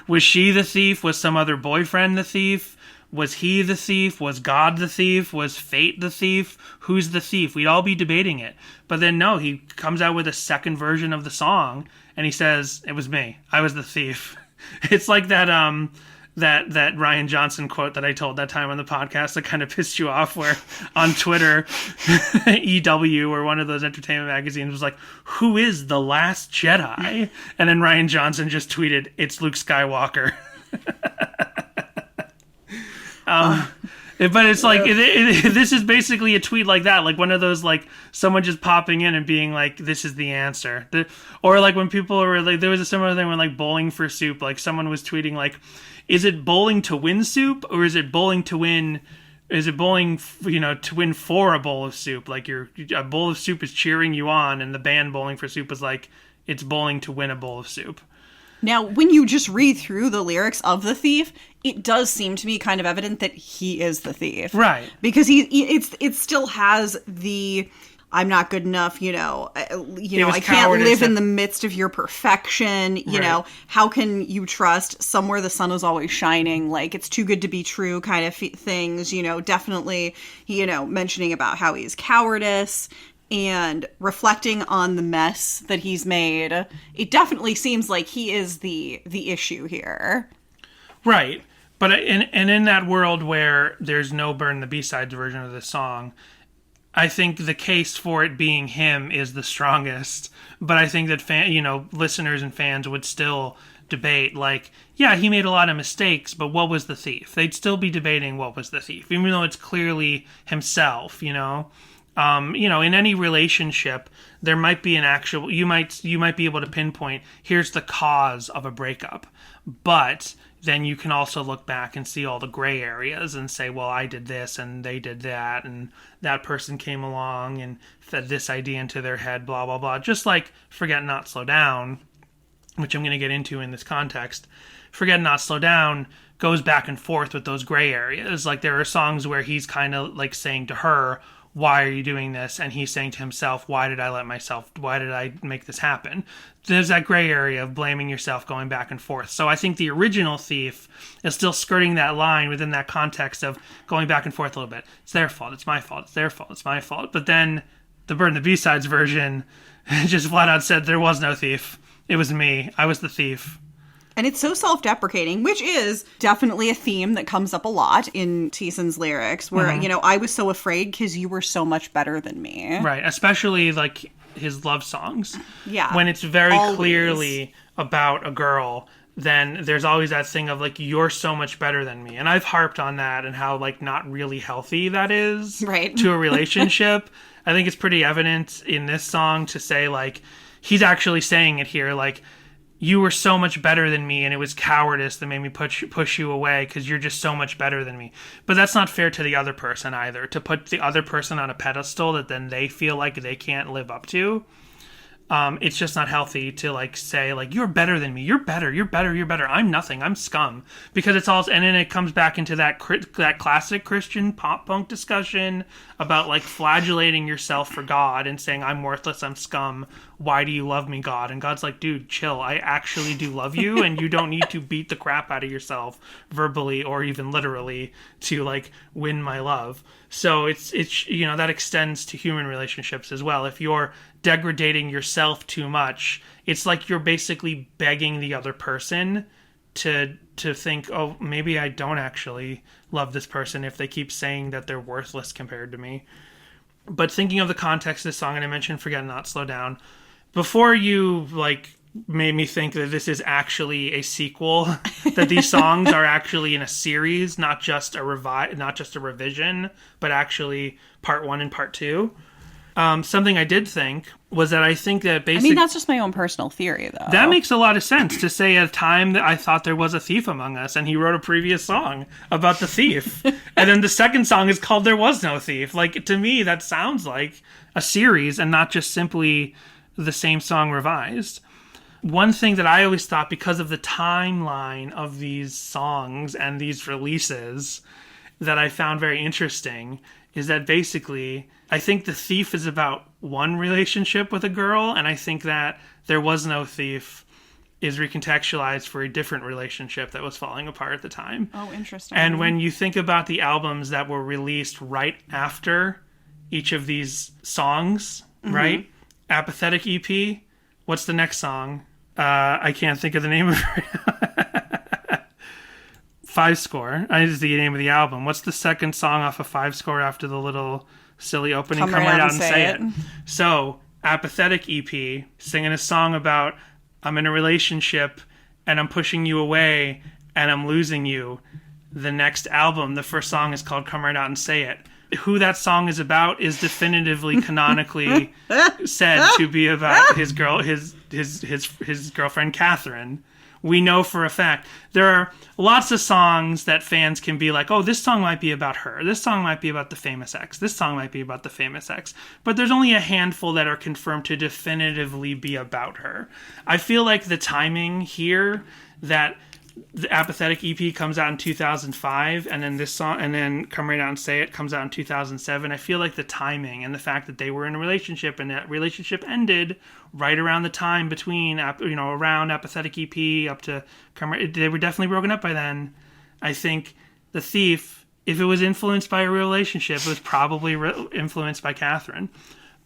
Was she the thief? Was some other boyfriend the thief? Was he the thief? Was God the thief? Was fate the thief? Who's the thief? We'd all be debating it. But then no, he comes out with a second version of the song and he says, it was me. I was the thief. It's like that that Ryan Johnson quote that I told that time on the podcast that kind of pissed you off, where on Twitter, EW or one of those entertainment magazines was like, who is the last Jedi? And then Ryan Johnson just tweeted, it's Luke Skywalker. But it's like, this is basically a tweet like that, like one of those, like someone just popping in and being like, this is the answer. Or like when people were like, there was a similar thing when like bowling for soup, like someone was tweeting like, is it bowling to win soup, or is it bowling to win? Is it bowling, to win for a bowl of soup? Like a bowl of soup is cheering you on, and the band Bowling for Soup was like, it's bowling to win a bowl of soup. Now, when you just read through the lyrics of The Thief, it does seem to me kind of evident that he is the thief. Right. Because it still has the, I'm not good enough, I can't live in the midst of your perfection, you know, how can you trust somewhere the sun is always shining, like it's too good to be true kind of things, definitely, mentioning about how he's cowardice and reflecting on the mess that he's made. It definitely seems like he is the issue here. Right. But in that world where there's no Burn the B-Sides version of this song, I think the case for it being him is the strongest. But I think that listeners and fans would still debate, like, yeah, he made a lot of mistakes, but what was the thief? They'd still be debating what was the thief, even though it's clearly himself, in any relationship, there might be you might be able to pinpoint, here's the cause of a breakup. But then you can also look back and see all the gray areas and say, well, I did this and they did that, and that person came along and fed this idea into their head, blah, blah, blah. Just like Forget Not Slow Down, which I'm going to get into in this context. Forget Not Slow Down goes back and forth with those gray areas. Like there are songs where he's kind of like saying to her, why are you doing this? And he's saying to himself, why did I make this happen? There's that gray area of blaming yourself, going back and forth. So I think the original thief is still skirting that line within that context of going back and forth a little bit. It's their fault, it's my fault, it's their fault, it's my fault. But then the Burn the B-Sides version just flat out said there was no thief. It was me. I was the thief. And it's so self-deprecating, which is definitely a theme that comes up a lot in Thiessen's lyrics, where, I was so afraid because you were so much better than me. Right, especially, like, his love songs. Yeah. When it's very clearly about a girl, then there's always that thing of, like, you're so much better than me. And I've harped on that and how, like, not really healthy that is to a relationship. I think it's pretty evident in this song to say, like, he's actually saying it here, like, you were so much better than me, and it was cowardice that made me push you away because you're just so much better than me. But that's not fair to the other person either, to put the other person on a pedestal that then they feel like they can't live up to. It's just not healthy to like say like, you're better than me, you're better, I'm nothing, I'm scum, because it's all, and then it comes back into that classic Christian pop punk discussion about like flagellating yourself for God and saying I'm worthless, I'm scum, why do you love me, God? And God's like, dude, chill, I actually do love you, and you don't need to beat the crap out of yourself verbally or even literally to like win my love. So it's that extends to human relationships as well. If you're degrading yourself too much, it's like you're basically begging the other person to think, oh, maybe I don't actually love this person if they keep saying that they're worthless compared to me. But thinking of the context of this song, and I mentioned Forget Not, Slow Down, before you, like, made me think that this is actually a sequel, that these songs are actually in a series, not just a revision, but actually part 1 and part 2. Something I did think was that I think that basically... I mean, that's just my own personal theory, though. That makes a lot of sense to say at a time that I thought there was a thief among us, and he wrote a previous song about the thief. And then the second song is called There Was No Thief. Like, to me, that sounds like a series and not just simply the same song revised. One thing that I always thought, because of the timeline of these songs and these releases, that I found very interesting is that basically, I think The Thief is about one relationship with a girl, and I think that There Was No Thief is recontextualized for a different relationship that was falling apart at the time. Oh, interesting. And when you think about the albums that were released right after each of these songs, right? Apathetic EP, what's the next song? I can't think of the name of it. Five Score is the name of the album. What's the second song off of Five Score after the little silly opening? Come right out and say it. So, Apathetic EP, singing a song about I'm in a relationship and I'm pushing you away and I'm losing you. The next album, the first song is called Come Right Out and Say It. Who that song is about is definitively canonically said to be about his girlfriend Catherine. We know for a fact. There are lots of songs that fans can be like, oh, this song might be about her. This song might be about the famous ex. This song might be about the famous ex. But there's only a handful that are confirmed to definitively be about her. I feel like the timing here, that the Apathetic EP comes out in 2005, and then this song, and then Come Right Out and Say It comes out in 2007. I feel like the timing and the fact that they were in a relationship and that relationship ended right around the time between, around Apathetic EP up to they were definitely broken up by then. I think The Thief, if it was influenced by a relationship, it was probably influenced by Catherine.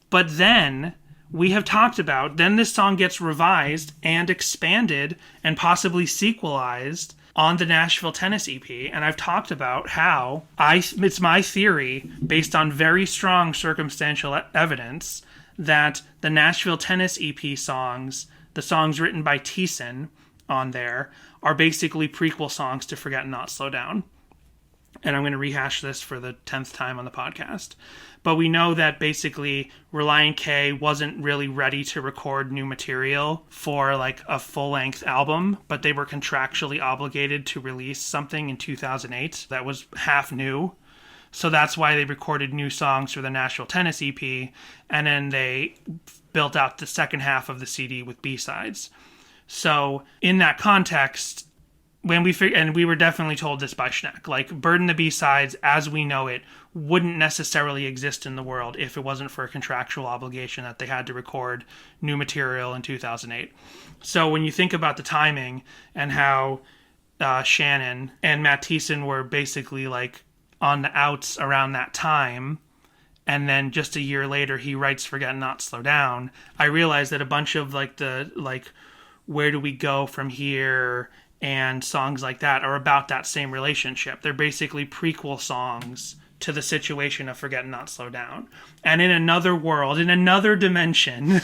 But then we have talked about, then this song gets revised and expanded and possibly sequelized on the Nashville Tennis EP. And I've talked about how it's my theory, based on very strong circumstantial evidence, that the Nashville Tennis EP songs, the songs written by Thiessen on there, are basically prequel songs to Forget Not, Slow Down. And I'm going to rehash this for the 10th time on the podcast. But we know that basically Relient K wasn't really ready to record new material for like a full-length album, but they were contractually obligated to release something in 2008 that was half new. So that's why they recorded new songs for the Nashville Tennis EP, and then they built out the second half of the CD with B-sides. So in that context, when we were definitely told this by Schneck, like, Burden the B-sides as we know it wouldn't necessarily exist in the world if it wasn't for a contractual obligation that they had to record new material in 2008. So when you think about the timing and how Shannon and Matt Thiessen were basically like on the outs around that time, and then just a year later he writes Forget Not, Slow Down, I realized that a bunch of Where Do We Go From Here and songs like that are about that same relationship. They're basically prequel songs to the situation of Forget Not, Slow Down. And in another world, in another dimension,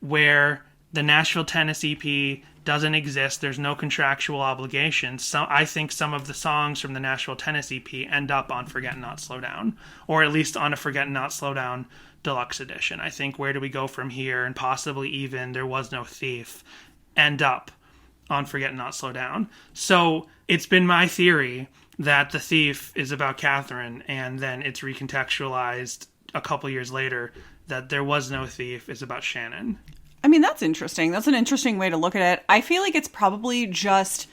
where the Nashville Tennis EP doesn't exist, there's no contractual obligation, so I think some of the songs from the Nashville Tennis EP end up on Forget Not, Slow Down, or at least on a Forget Not, Slow Down deluxe edition. I think Where Do We Go From Here, and possibly even There Was No Thief, end up on Forget Not, Slow Down. So it's been my theory that The Thief is about Catherine, and then it's recontextualized a couple years later that There Was No Thief is about Shannon. I mean, that's interesting. That's an interesting way to look at it. I feel like it's probably just,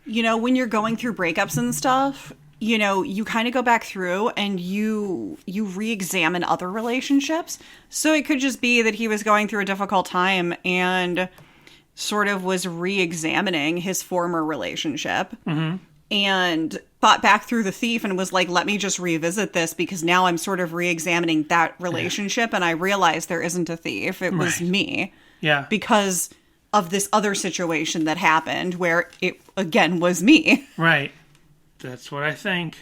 when you're going through breakups and stuff, you kind of go back through and you re-examine other relationships. So it could just be that he was going through a difficult time and sort of was re-examining his former relationship, and thought back through The Thief and was like, let me just revisit this because now I'm sort of re-examining that relationship, and I realized there isn't a thief. It was me. Yeah. Because of this other situation that happened where it, again, was me. Right. That's what I think.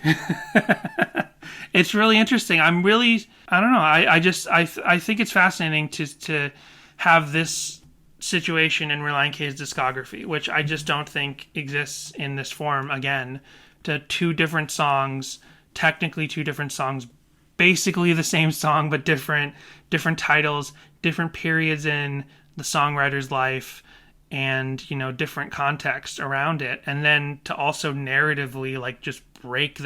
It's really interesting. I don't know. I think it's fascinating to have this situation in Relient K's discography, which I just don't think exists in this form again. To two different songs, technically two different songs, basically the same song but different titles, different periods in the songwriter's life, and different context around it, and then to also narratively like just break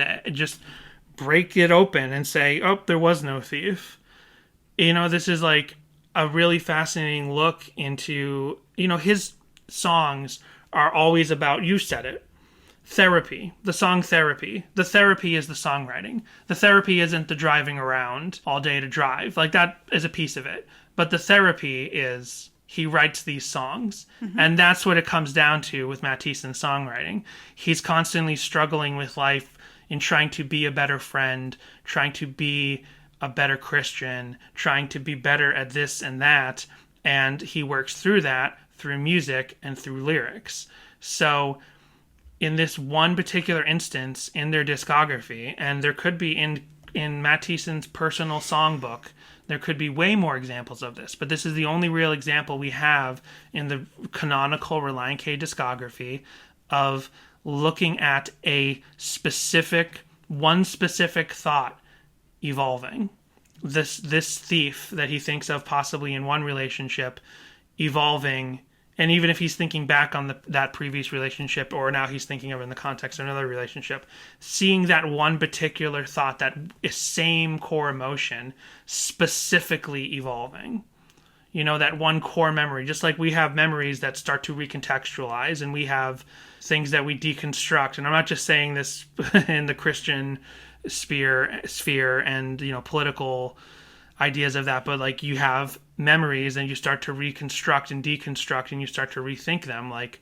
it open and say, oh, there was no thief. This is like a really fascinating look into, his songs are always about, you said it, therapy. The song Therapy. The therapy is the songwriting. The therapy isn't the driving around all day to drive. Like, that is a piece of it. But the therapy is he writes these songs. Mm-hmm. And that's what it comes down to with Matt Thiessen's songwriting. He's constantly struggling with life in trying to be a better friend, trying to be a better Christian, trying to be better at this and that. And he works through that through music and through lyrics. So in this one particular instance in their discography, and there could be in Matt Thiessen's personal songbook, there could be way more examples of this, but this is the only real example we have in the canonical Relient K discography of looking at one specific thought evolving. This thief that he thinks of possibly in one relationship evolving. And even if he's thinking back on that previous relationship, or now he's thinking of in the context of another relationship, seeing that one particular thought, that same core emotion, specifically evolving. That one core memory. Just like we have memories that start to recontextualize, and we have things that we deconstruct. And I'm not just saying this in the Christian sphere and political ideas of that, but like you have memories and you start to reconstruct and deconstruct and you start to rethink them, like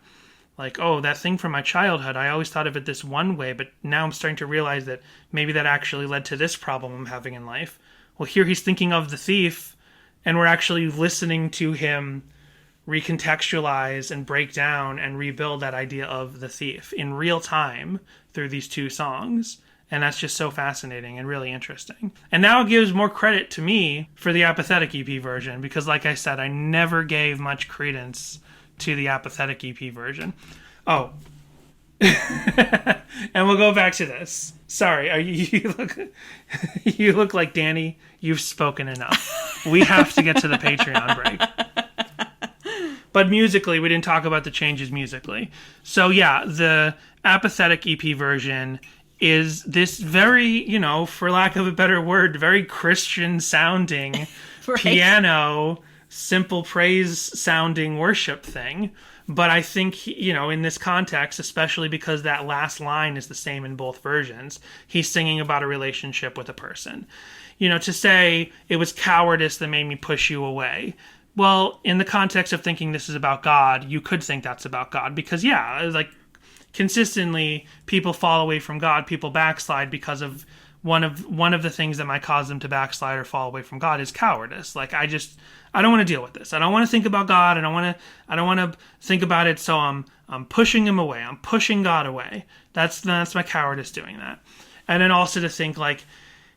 oh, that thing from my childhood, I always thought of it this one way, but now I'm starting to realize that maybe that actually led to this problem I'm having in life. Well, here he's thinking of the thief, and we're actually listening to him recontextualize and break down and rebuild that idea of the thief in real time through these two songs. And that's just so fascinating and really interesting. And now it gives more credit to me for the Apathetic EP version, because like I said, I never gave much credence to the Apathetic EP version. Oh. And we'll go back to this. Sorry, you look like Danny, you've spoken enough. We have to get to the Patreon break. But musically, we didn't talk about the changes musically. So yeah, the Apathetic EP version is this very, for lack of a better word, very Christian sounding right. Piano, simple praise sounding worship thing. But I think, in this context, especially because that last line is the same in both versions, he's singing about a relationship with a person. To say it was cowardice that made me push you away. Well, in the context of thinking this is about God, you could think that's about God, because consistently people fall away from God, people backslide because of one of the things that might cause them to backslide or fall away from God is cowardice. Like, I don't want to deal with this. I don't want to think about God. I don't want to think about it. So I'm pushing him away. I'm pushing God away. That's my cowardice doing that. And then also to think like,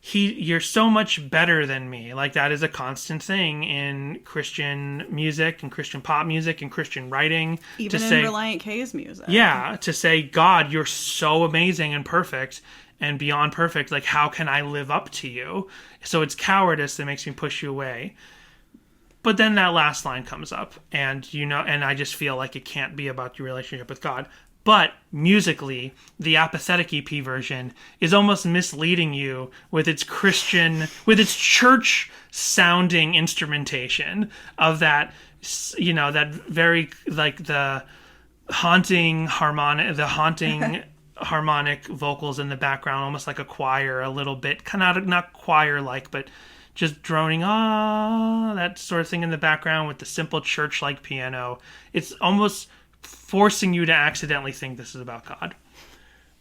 you're so much better than me. Like, that is a constant thing in Christian music and Christian pop music and Christian writing. Even in Relient K's music. Yeah, to say, God, you're so amazing and perfect and beyond perfect. Like, how can I live up to you? So it's cowardice that makes me push you away. But then that last line comes up, and and I just feel like it can't be about your relationship with God. But musically, the Apathetic EP version is almost misleading you with its church-sounding instrumentation of that, that very, like, the haunting harmonic vocals in the background, almost like a choir a little bit, kind of not choir-like, but just droning, that sort of thing in the background with the simple church-like piano. It's almost forcing you to accidentally think this is about God.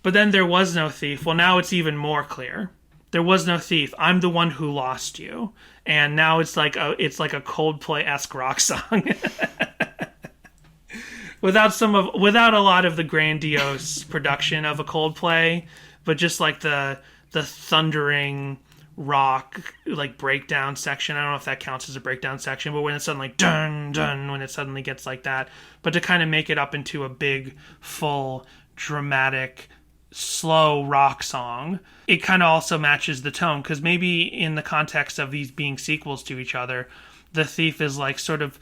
But then there was no thief. Well, now it's even more clear. There was no thief. I'm the one who lost you. And now it's like a Coldplay-esque rock song. without a lot of the grandiose production of a Coldplay, but just like the the thundering rock like breakdown section. I don't know if that counts as a breakdown section, but when it's suddenly dun dun, when it suddenly gets like that, but to kind of make it up into a big, full, dramatic, slow rock song, it kind of also matches the tone, because maybe in the context of these being sequels to each other, The Thief is like sort of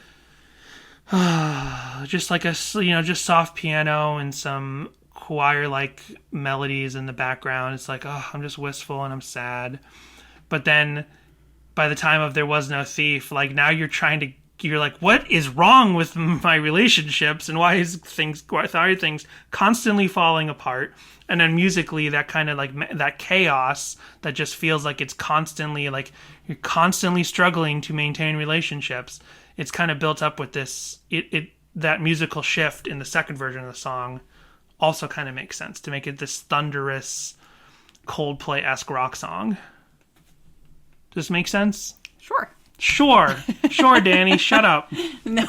just like a, just soft piano and some choir-like melodies in the background. It's like, oh, I'm just wistful and I'm sad. But then by the time of There Was No Thief, like now you're like, what is wrong with my relationships, and why are things constantly falling apart? And then musically, that kind of like that chaos that just feels like it's constantly like you're constantly struggling to maintain relationships. It's kind of built up with this. That musical shift in the second version of the song also kind of makes sense to make it this thunderous, Coldplay-esque rock song. Does this make sense? Sure, Danny, shut up. No.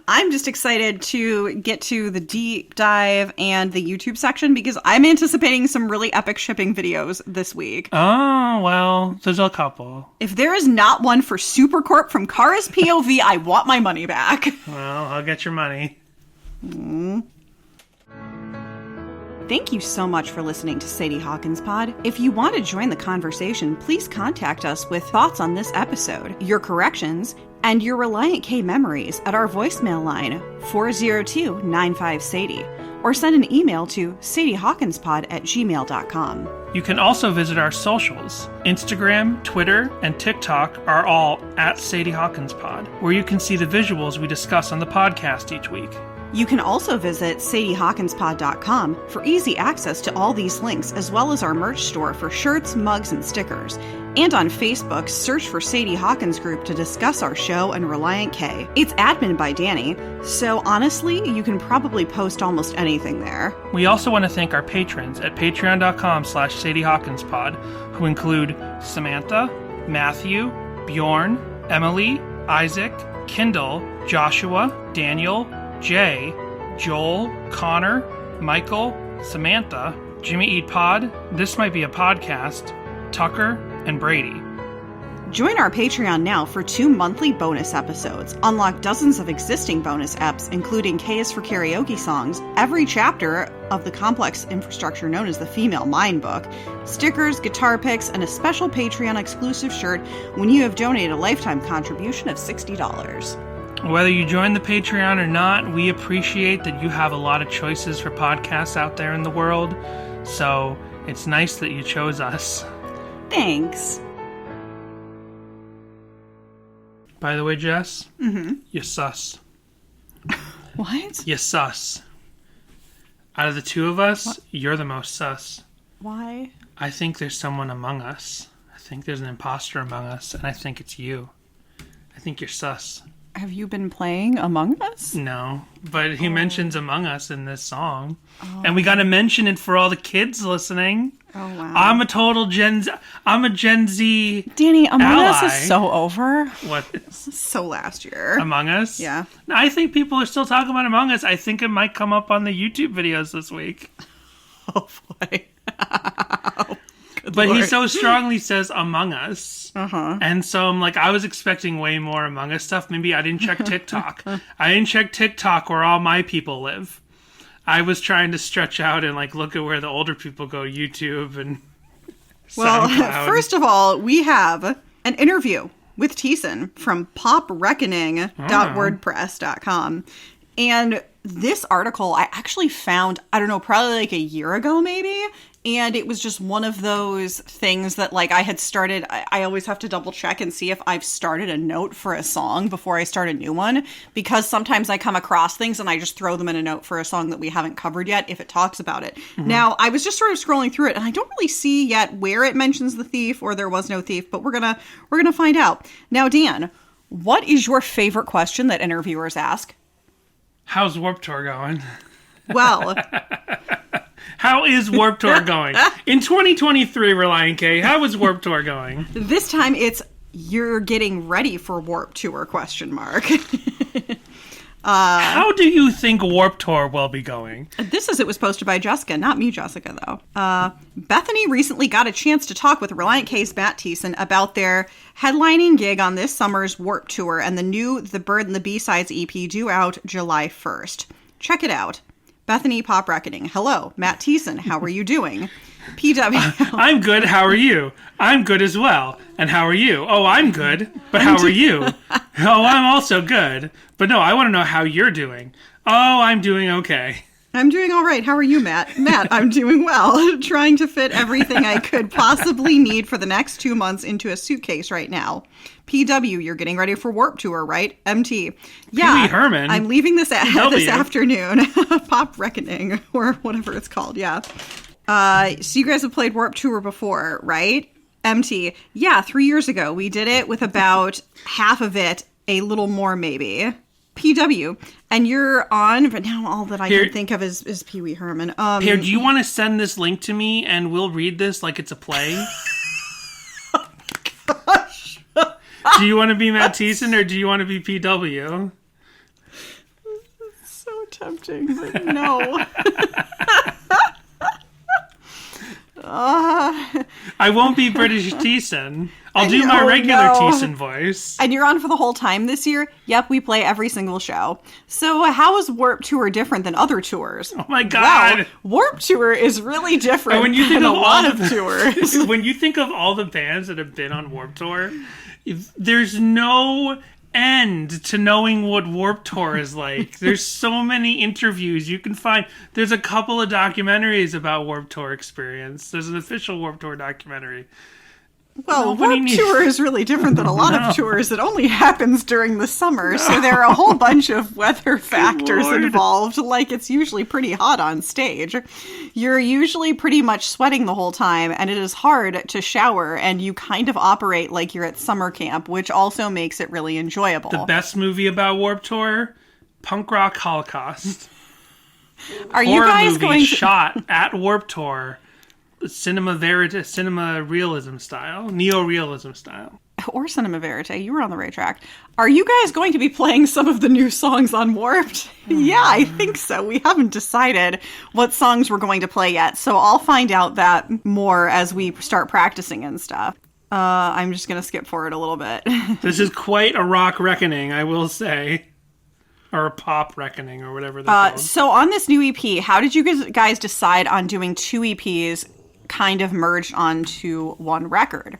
I'm just excited to get to the deep dive and the YouTube section because I'm anticipating some really epic shipping videos this week. Oh, well, there's a couple. If there is not one for Supercorp from Kara's POV, I want my money back. Well, I'll get your money. Thank you so much for listening to Sadie Hawkins Pod. If you want to join the conversation, please contact us with thoughts on this episode, your corrections, and your Relient K memories at our voicemail line 402-95-SADIE, or send an email to sadiehawkinspod@gmail.com. You can also visit our socials. Instagram, Twitter, and TikTok are all at Sadie Hawkins Pod, where you can see the visuals we discuss on the podcast each week. You can also visit sadiehawkinspod.com for easy access to all these links, as well as our merch store for shirts, mugs, and stickers. And on Facebook, search for Sadie Hawkins Group to discuss our show and Relient K. It's admin by Danny, so honestly, you can probably post almost anything there. We also want to thank our patrons at patreon.com/SadieHawkinsPod, who include Samantha, Matthew, Bjorn, Emily, Isaac, Kendall, Joshua, Daniel, Jay, Joel, Connor, Michael, Samantha, Jimmy Eat Pod, This Might Be a Podcast, Tucker, and Brady. Join our Patreon now for 2 monthly bonus episodes. Unlock dozens of existing bonus eps, including K is for Karaoke songs, every chapter of the complex infrastructure known as the Female Mind Book, stickers, guitar picks, and a special Patreon exclusive shirt when you have donated a lifetime contribution of $60. Whether you join the Patreon or not, we appreciate that you have a lot of choices for podcasts out there in the world, so it's nice that you chose us. Thanks. By the way, Jess, you're sus. What? You're sus. Out of the two of us, you're the most sus. Why? I think there's someone among us. I think there's an imposter among us, and I think it's you. I think you're sus. Have you been playing Among Us? No, but he mentions Among Us in this song. And we got to mention it for all the kids listening. Oh, wow. I'm a Gen Z Danny, Among ally. Us is so over. What? So last year. Among Us? Yeah. I think people are still talking about Among Us. I think it might come up on the YouTube videos this week. Oh, boy. But Lord. he so strongly says Among Us. And so I'm like, I was expecting way more Among Us stuff. Maybe I didn't check TikTok. I didn't check TikTok where all my people live. I was trying to stretch out and like look at where the older people go, YouTube and Well, SoundCloud. first of all, we have an interview with Thiessen from popreckoning.wordpress.com. And this article I actually found, I don't know, probably like a year ago maybe. And it was just one of those things that like I had started, I always have to double check and see if I've started a note for a song before I start a new one. Because sometimes I come across things and I just throw them in a note for a song that we haven't covered yet if it talks about it. Now, I was just sort of scrolling through it and I don't really see yet where it mentions the thief or There Was No Thief, but we're gonna find out. Now, Dan, what is your favorite question that interviewers ask? How's Warped Tour going? Well, How is Warped Tour going? In 2023, Relient K, how is Warped Tour going? this time it's you're getting ready for Warped Tour ? How do you think Warped Tour will be going? It was posted by Jessica, not me, Jessica, though. Bethany recently got a chance to talk with Relient K's Matt Thiessen about their headlining gig on this summer's Warped Tour and the Bird and the B-Sides EP due out July 1st. Check it out. Bethany Pop Reckoning. Hello, Matt Thiessen. How are you doing? PW. I'm good. How are you? I'm good as well. And how are you? Oh, I'm good. But how are you? Oh, I'm also good. But no, I want to know how you're doing. Oh, I'm doing okay. I'm doing all right. How are you, Matt? Matt, I'm doing well. Trying to fit everything I could possibly need for the next 2 months into a suitcase right now. PW, you're getting ready for Warped Tour, right? MT. Yeah. Pee-wee Herman. I'm leaving this afternoon. Pop Reckoning, or whatever it's called, yeah. So you guys have played Warped Tour before, right? MT. Yeah, 3 years ago. We did it with about half of it, a little more maybe. PW. And you're on, but now all that I can think of is Pee-wee Herman. Here, do you want to send this link to me and we'll read this like it's a play? Oh my gosh. Do you want to be Matt Thiessen or do you want to be PW? It's so tempting, but no. I won't be British Thiessen. I'll do my regular Thiessen voice. And you're on for the whole time this year? Yep, we play every single show. So how is Warped Tour different than other tours? Oh my god. Wow, Warped Tour is really different when you think than of a lot of tours. When you think of all the bands that have been on Warped Tour, there's no end to knowing what Warped Tour is like. There's so many interviews you can find. There's a couple of documentaries about Warped Tour experience. There's an official Warped Tour documentary. Well, Warped Tour is really different than a lot of tours. It only happens during the summer, so there are a whole bunch of weather factors involved, like it's usually pretty hot on stage. You're usually pretty much sweating the whole time, and it is hard to shower, and you kind of operate like you're at summer camp, which also makes it really enjoyable. The best movie about Warped Tour? Punk Rock Holocaust. Are you guys movie going to... shot at Warped Tour. Cinema verite, cinema realism style, neo-realism style. Or cinema verite, you were on the right track. Are you guys going to be playing some of the new songs on Warped? Yeah, I think so. We haven't decided what songs we're going to play yet, so I'll find out that more as we start practicing and stuff. I'm just going to skip forward a little bit. This is quite a rock reckoning, I will say. Or a pop reckoning, or whatever they're called. So on this new EP, how did you guys decide on doing 2 EPs kind of merged onto one record?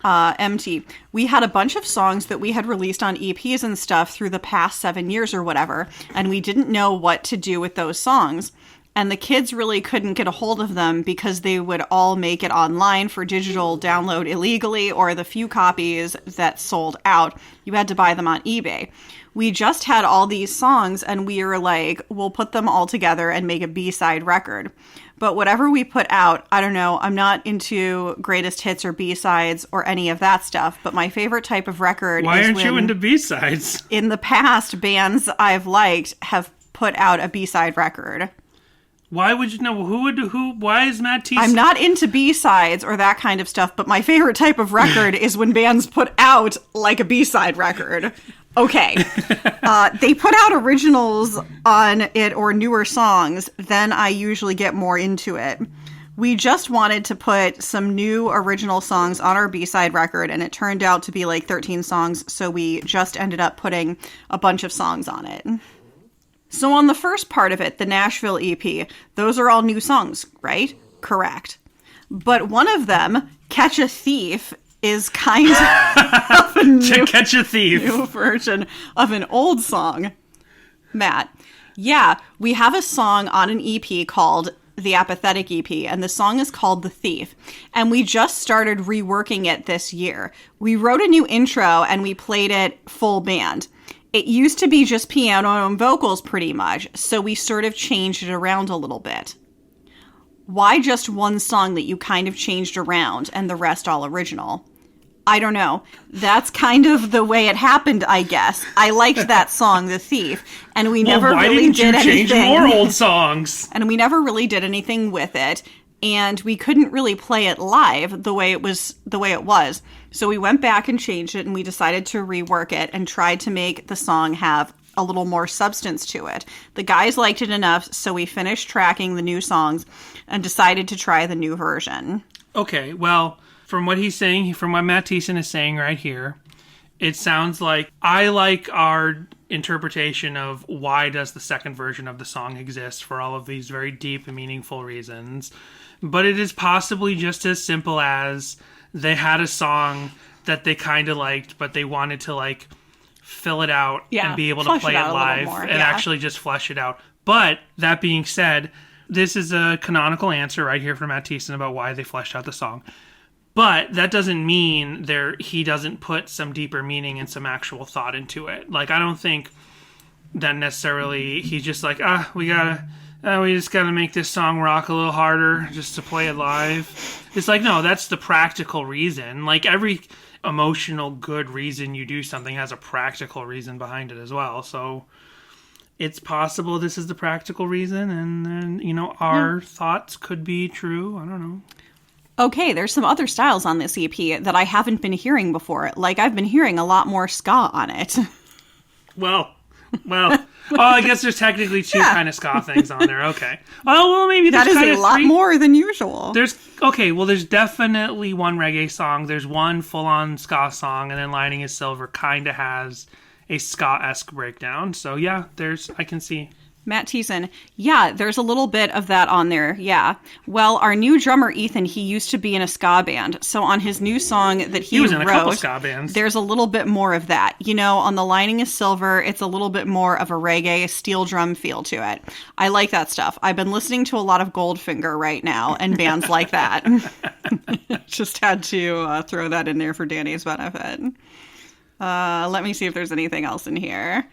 MT. We had a bunch of songs that we had released on EPs and stuff through the past 7 years or whatever, and we didn't know what to do with those songs. And the kids really couldn't get a hold of them because they would all make it online for digital download illegally, or the few copies that sold out, you had to buy them on eBay. We just had all these songs and we were like, we'll put them all together and make a B-side record. But whatever we put out, I don't know, I'm not into greatest hits or B-sides or any of that stuff, but my favorite type of record Why is aren't you into B-sides? In the past, bands I've liked have put out a B-side record. Why would you know? Why is Matt Thiessen? I'm not into B-sides or that kind of stuff, but my favorite type of record is when bands put out like a B-side record. Okay. They put out originals on it or newer songs, then I usually get more into it. We just wanted to put some new original songs on our B-side record, and it turned out to be like 13 songs, so we just ended up putting a bunch of songs on it. So on the first part of it, the Nashville EP, those are all new songs, right? Correct. But one of them, Catch a Thief, is kind of a new version of an old song. Matt. Yeah, we have a song on an EP called the Apathetic EP, and the song is called The Thief. And we just started reworking it this year. We wrote a new intro and we played it full band. It used to be just piano and vocals pretty much, so we sort of changed it around a little bit. Why just one song that you kind of changed around and the rest all original? I don't know. That's kind of the way it happened, I guess. I liked that song, The Thief, and we never really did anything. Change more old songs? And we never really did anything with it, and we couldn't really play it live the way it was. So we went back and changed it, and we decided to rework it and tried to make the song have a little more substance to it. The guys liked it enough, so we finished tracking the new songs and decided to try the new version. Okay, well, from what he's saying, from what Matt Thiessen is saying right here, it sounds like I like our interpretation of why does the second version of the song exist for all of these very deep and meaningful reasons. But it is possibly just as simple as they had a song that they kind of liked, but they wanted to like fill it out and be able to play it live and actually just flesh it out. But that being said, this is a canonical answer right here from Matt Thiessen about why they fleshed out the song. But that doesn't mean he doesn't put some deeper meaning and some actual thought into it. Like, I don't think that necessarily he's just like, we just gotta make this song rock a little harder just to play it live. It's like, no, that's the practical reason. Like, every emotional good reason you do something has a practical reason behind it as well. So it's possible this is the practical reason, and then, our thoughts could be true. I don't know. Okay, there's some other styles on this EP that I haven't been hearing before. Like, I've been hearing a lot more ska on it. Well, I guess there's technically two kind of ska things on there. Okay. Well, maybe there's that is a lot more than usual. There's definitely one reggae song. There's one full-on ska song, and then Lining is Silver kind of has a ska-esque breakdown. So, yeah, I can see. Matt Thiessen. Yeah, there's a little bit of that on there. Yeah. Well, our new drummer, Ethan, he used to be in a ska band. So on his new song that he was in wrote, a couple ska bands. There's a little bit more of that. On the Lining is Silver, it's a little bit more of a reggae steel drum feel to it. I like that stuff. I've been listening to a lot of Goldfinger right now and bands like that. Just had to throw that in there for Danny's benefit. Let me see if there's anything else in here.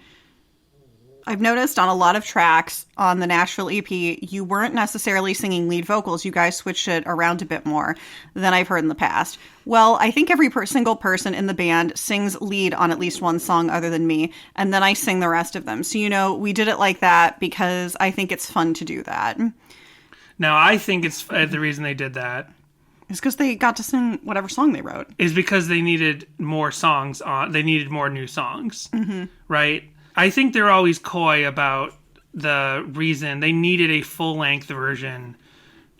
I've noticed on a lot of tracks on the Nashville EP, you weren't necessarily singing lead vocals. You guys switched it around a bit more than I've heard in the past. Well, I think every single person in the band sings lead on at least one song other than me, and then I sing the rest of them. So, we did it like that because I think it's fun to do that. Now, I think it's the reason they did that is because they got to sing whatever song they wrote. Is because they needed more songs they needed more new songs, right? I think they're always coy about the reason they needed a full-length version.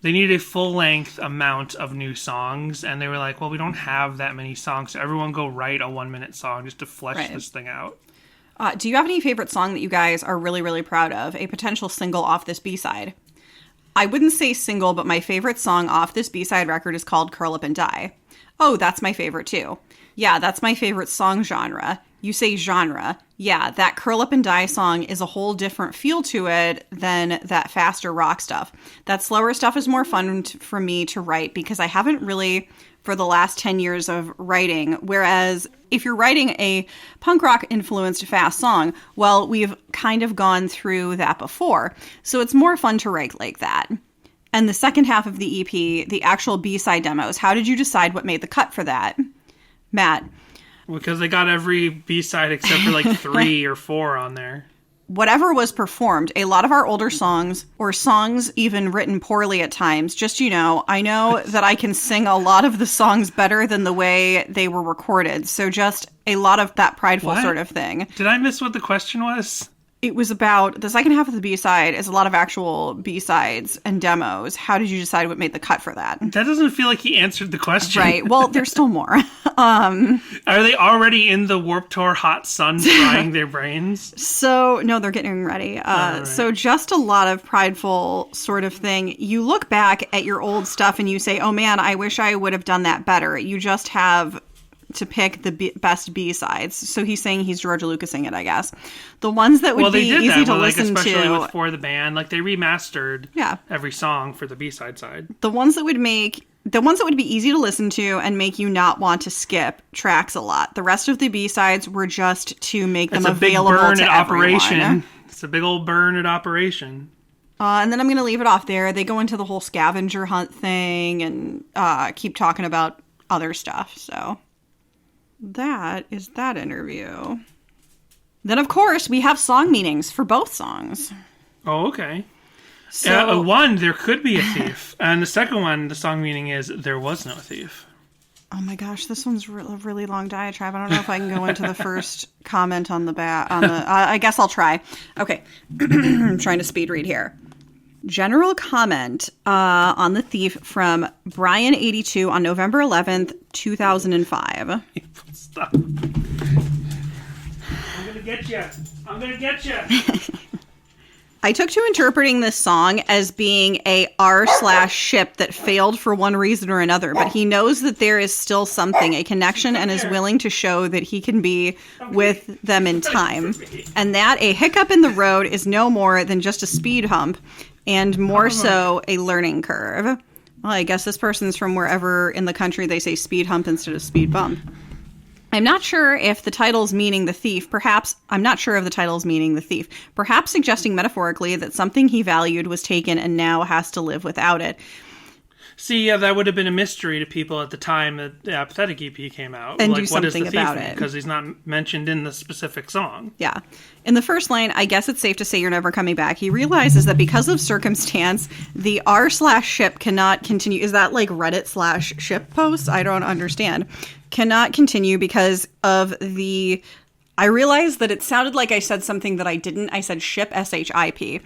They needed a full-length amount of new songs, and they were like, well, we don't have that many songs, so everyone go write a 1-minute song just to flesh this thing out. Do you have any favorite song that you guys are really, really proud of? A potential single off this B-side? I wouldn't say single, but my favorite song off this B-side record is called Curl Up and Die. Oh, that's my favorite too. Yeah, that's my favorite song genre. You say genre. Yeah, that Curl Up and Die song is a whole different feel to it than that faster rock stuff. That slower stuff is more fun for me to write because I haven't really, for the last 10 years of writing, whereas if you're writing a punk rock influenced fast song, well, we've kind of gone through that before. So it's more fun to write like that. And the second half of the EP, the actual B-side demos, how did you decide what made the cut for that? Matt? Because they got every B-side except for like 3 or 4 on there. Whatever was performed, a lot of our older songs, or songs even written poorly at times, just, I know that I can sing a lot of the songs better than the way they were recorded. So just a lot of that prideful sort of thing. Did I miss what the question was? It was about the second half of the B-side is a lot of actual B-sides and demos. How did you decide what made the cut for that? That doesn't feel like he answered the question. Right. Well, there's still more. Are they already in the Warped Tour hot sun frying their brains? So, no, they're getting ready. Right. So just a lot of prideful sort of thing. You look back at your old stuff and you say, oh man, I wish I would have done that better. You just have to pick the best B-sides. So he's saying he's George Lucasing it, I guess. The ones that would be easy to listen especially to. With For the Band, like they remastered every song for the B-side side. The ones that would be easy to listen to and make you not want to skip tracks a lot. The rest of the B-sides were just to make them available to everyone. Operation. It's a big old burn at operation. And then I'm going to leave it off there. They go into the whole scavenger hunt thing and keep talking about other stuff. So that is that interview. Then, of course, we have song meanings for both songs. Oh, okay. So, one, there could be a thief. And the second one, the song meaning is, there was no thief. Oh my gosh, this one's a really long diatribe. I don't know if I can go into the first comment on the back. I guess I'll try. Okay, I'm trying to speed read here. General comment on the thief from Brian82 on November 11th, 2005. Stop. I'm gonna get you. I'm gonna get you. I took to interpreting this song as being a r/ship that failed for one reason or another, but he knows that there is still something, a connection, and is willing to show that he can be with them in time. And that a hiccup in the road is no more than just a speed hump, and more so a learning curve. Well, I guess this person's from wherever in the country they say speed hump instead of speed bump. I'm not sure if the title's meaning the thief. Perhaps suggesting metaphorically that something he valued was taken and now has to live without it. See, yeah, that would have been a mystery to people at the time that the Apathetic EP came out. And like, do something about it. Because he's not mentioned in the specific song. Yeah. In the first line, I guess it's safe to say you're never coming back. He realizes that because of circumstance, the r/ship cannot continue. Is that like Reddit/ship post? I don't understand. Cannot continue because of the... I realized that it sounded like I said something that I didn't. I said ship, SHIP. We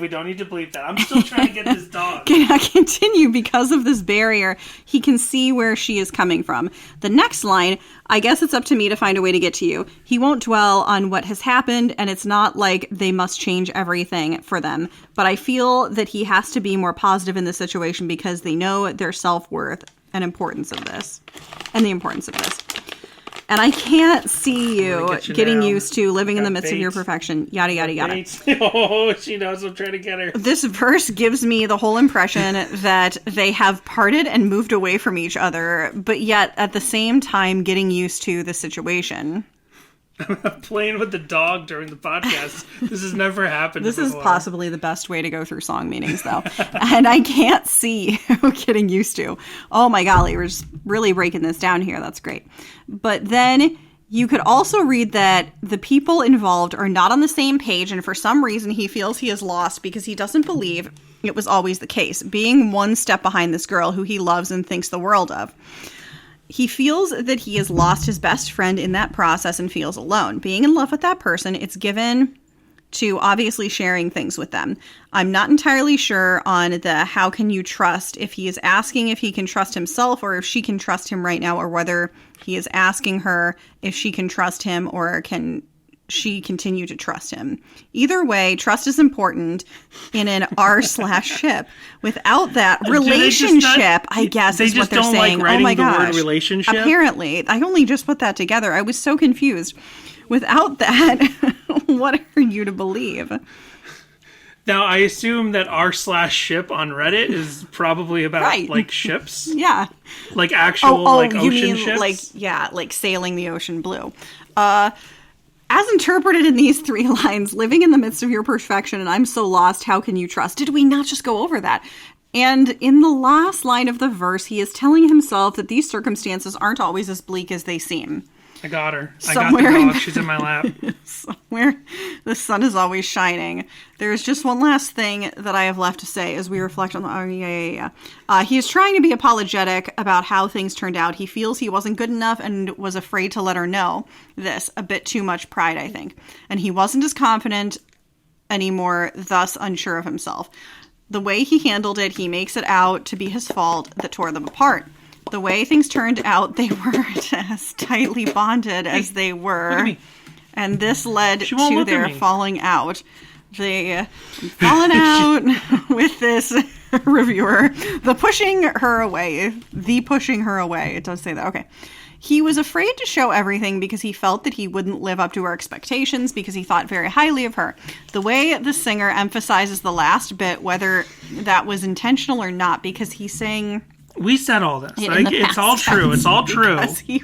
don't need to bleep that. I'm still trying to get this dog. Cannot continue because of this barrier. He can see where she is coming from. The next line, I guess it's up to me to find a way to get to you. He won't dwell on what has happened, and it's not like they must change everything for them. But I feel that he has to be more positive in this situation because they know their self-worth and importance of this. And the importance of this. And I can't see you getting used to living in the midst of your perfection. Yada, yada, yada. Oh, she knows I'm trying to get her. This verse gives me the whole impression that they have parted and moved away from each other, but yet at the same time getting used to the situation. I'm playing with the dog during the podcast. This has never happened This before. is possibly the best way to go through song meanings, though. And I can't see you getting used to. Oh my golly, we're just really breaking this down here. That's great. But then you could also read that the people involved are not on the same page, and for some reason he feels he is lost because he doesn't believe it was always the case, being one step behind this girl who he loves and thinks the world of. He feels that he has lost his best friend in that process and feels alone. Being in love with that person, it's given to obviously sharing things with them. I'm not entirely sure on the how can you trust, if he is asking if he can trust himself or if she can trust him right now, or whether he is asking her if she can trust him or can she continue to trust him. Either way, trust is important in an r/ship. Without that relationship, I guess is what they're saying. Like oh my the gosh. word relationship? Apparently. I only just put that together. I was so confused. Without that, what are you to believe? Now, I assume that r/ship on Reddit is probably about, Right. like, ships? Yeah. Like, actual, like, you ocean mean, ships? like sailing the ocean blue. As interpreted in these 3 lines, living in the midst of your perfection and I'm so lost, how can you trust? Did we not just go over that? And in the last line of the verse, he is telling himself that these circumstances aren't always as bleak as they seem. I got her. Somewhere I got the in- dog. She's in my lap. Somewhere the sun is always shining. There's just one last thing that I have left to say as we reflect on the... Oh, yeah. He is trying to be apologetic about how things turned out. He feels he wasn't good enough and was afraid to let her know this. A bit too much pride, I think. And he wasn't as confident anymore, thus unsure of himself. The way he handled it, he makes it out to be his fault that tore them apart. The way things turned out, they weren't as tightly bonded as they were. And this led to their falling out. They fallen out with this reviewer. The pushing her away. It does say that. Okay. He was afraid to show everything because he felt that he wouldn't live up to her expectations because he thought very highly of her. The way the singer emphasizes the last bit, whether that was intentional or not, because he's saying... We said all this. Like, it's all true. It's all true. Because he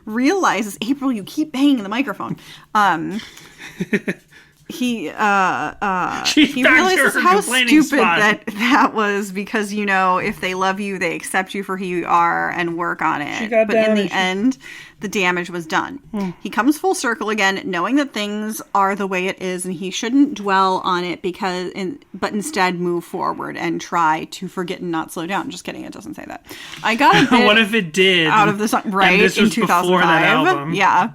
realizes, April, you keep banging the microphone. She's he back to realizes her how complaining stupid spot. that was, because, you know, if they love you, they accept you for who you are and work on it. She got But in down the and she- end, the damage was done. He comes full circle again, knowing that things are the way it is and he shouldn't dwell on it but instead move forward and try to forget and not slow down. Just kidding, it doesn't say that. I got a bit What if it did? out of the song, right? And this in was before that 2005. album. Yeah.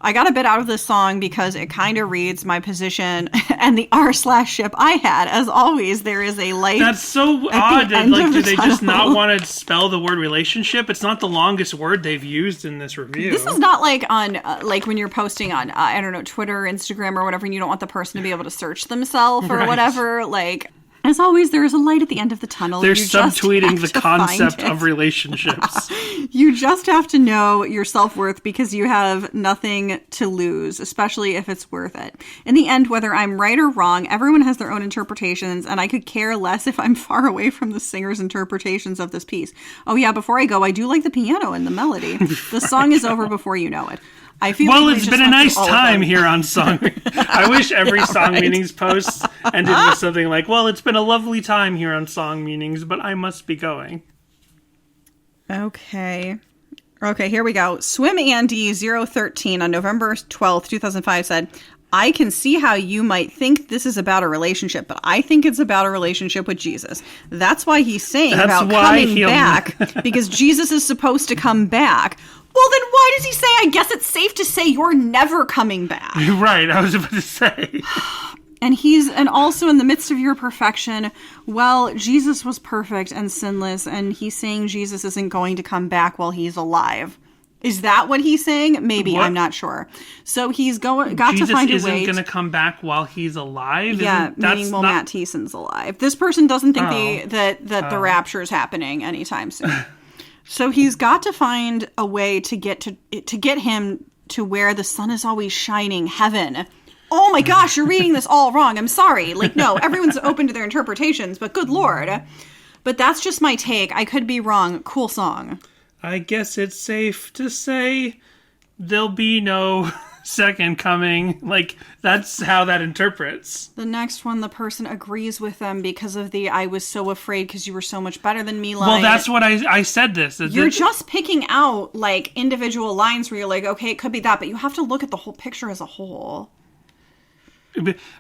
I got a bit out of this song because it kind of reads my position and the r/ship I had. As always, there is a light. That's so at odd. the end Like, of do the they just tunnel. not want to spell the word relationship? It's not the longest word they've used in this review. This is not like on like when you're posting on I don't know, Twitter or Instagram or whatever, and you don't want the person to be able to search themselves or Right. whatever. Like, as always, there is a light at the end of the tunnel. They're You just subtweeting have the to find concept it. of relationships. You just have to know your self-worth because you have nothing to lose, especially if it's worth it. In the end, whether I'm right or wrong, everyone has their own interpretations, and I could care less if I'm far away from the singer's interpretations of this piece. Oh yeah, before I go, I do like the piano and the melody. The song is over before you know it. I feel Well, like we it's just been a went through nice all of time them. here on Song. I wish every Song right. Meanings post ended with something like, well, it's been a lovely time here on Song Meanings, but I must be going. Okay, here we go. Swim Andy 013 on November 12th, 2005 said, I can see how you might think this is about a relationship, but I think it's about a relationship with Jesus. That's why he's saying That's about why coming he'll- back, because Jesus is supposed to come back. Well, then why does he say, I guess it's safe to say you're never coming back? Right, I was about to say. And also in the midst of your perfection, well, Jesus was perfect and sinless, and he's saying Jesus isn't going to come back while he's alive. Is that what he's saying? Maybe, What? I'm not sure. So he's got Jesus to find a isn't way. going to come back while he's alive? Yeah, meaning while Matt Thiessen's alive. This person doesn't think that the rapture is happening anytime soon. So he's got to find a way to get him to where the sun is always shining, heaven. Oh my gosh, you're reading this all wrong. I'm sorry. Like, no, everyone's open to their interpretations, but good Lord. But that's just my take. I could be wrong. Cool song. I guess it's safe to say there'll be no second coming. Like, that's how that interprets. The next one, the person agrees with them because of the I was so afraid because you were so much better than me line. Well, that's what I said this. You're just picking out, like, individual lines where you're like, okay, it could be that, but you have to look at the whole picture as a whole.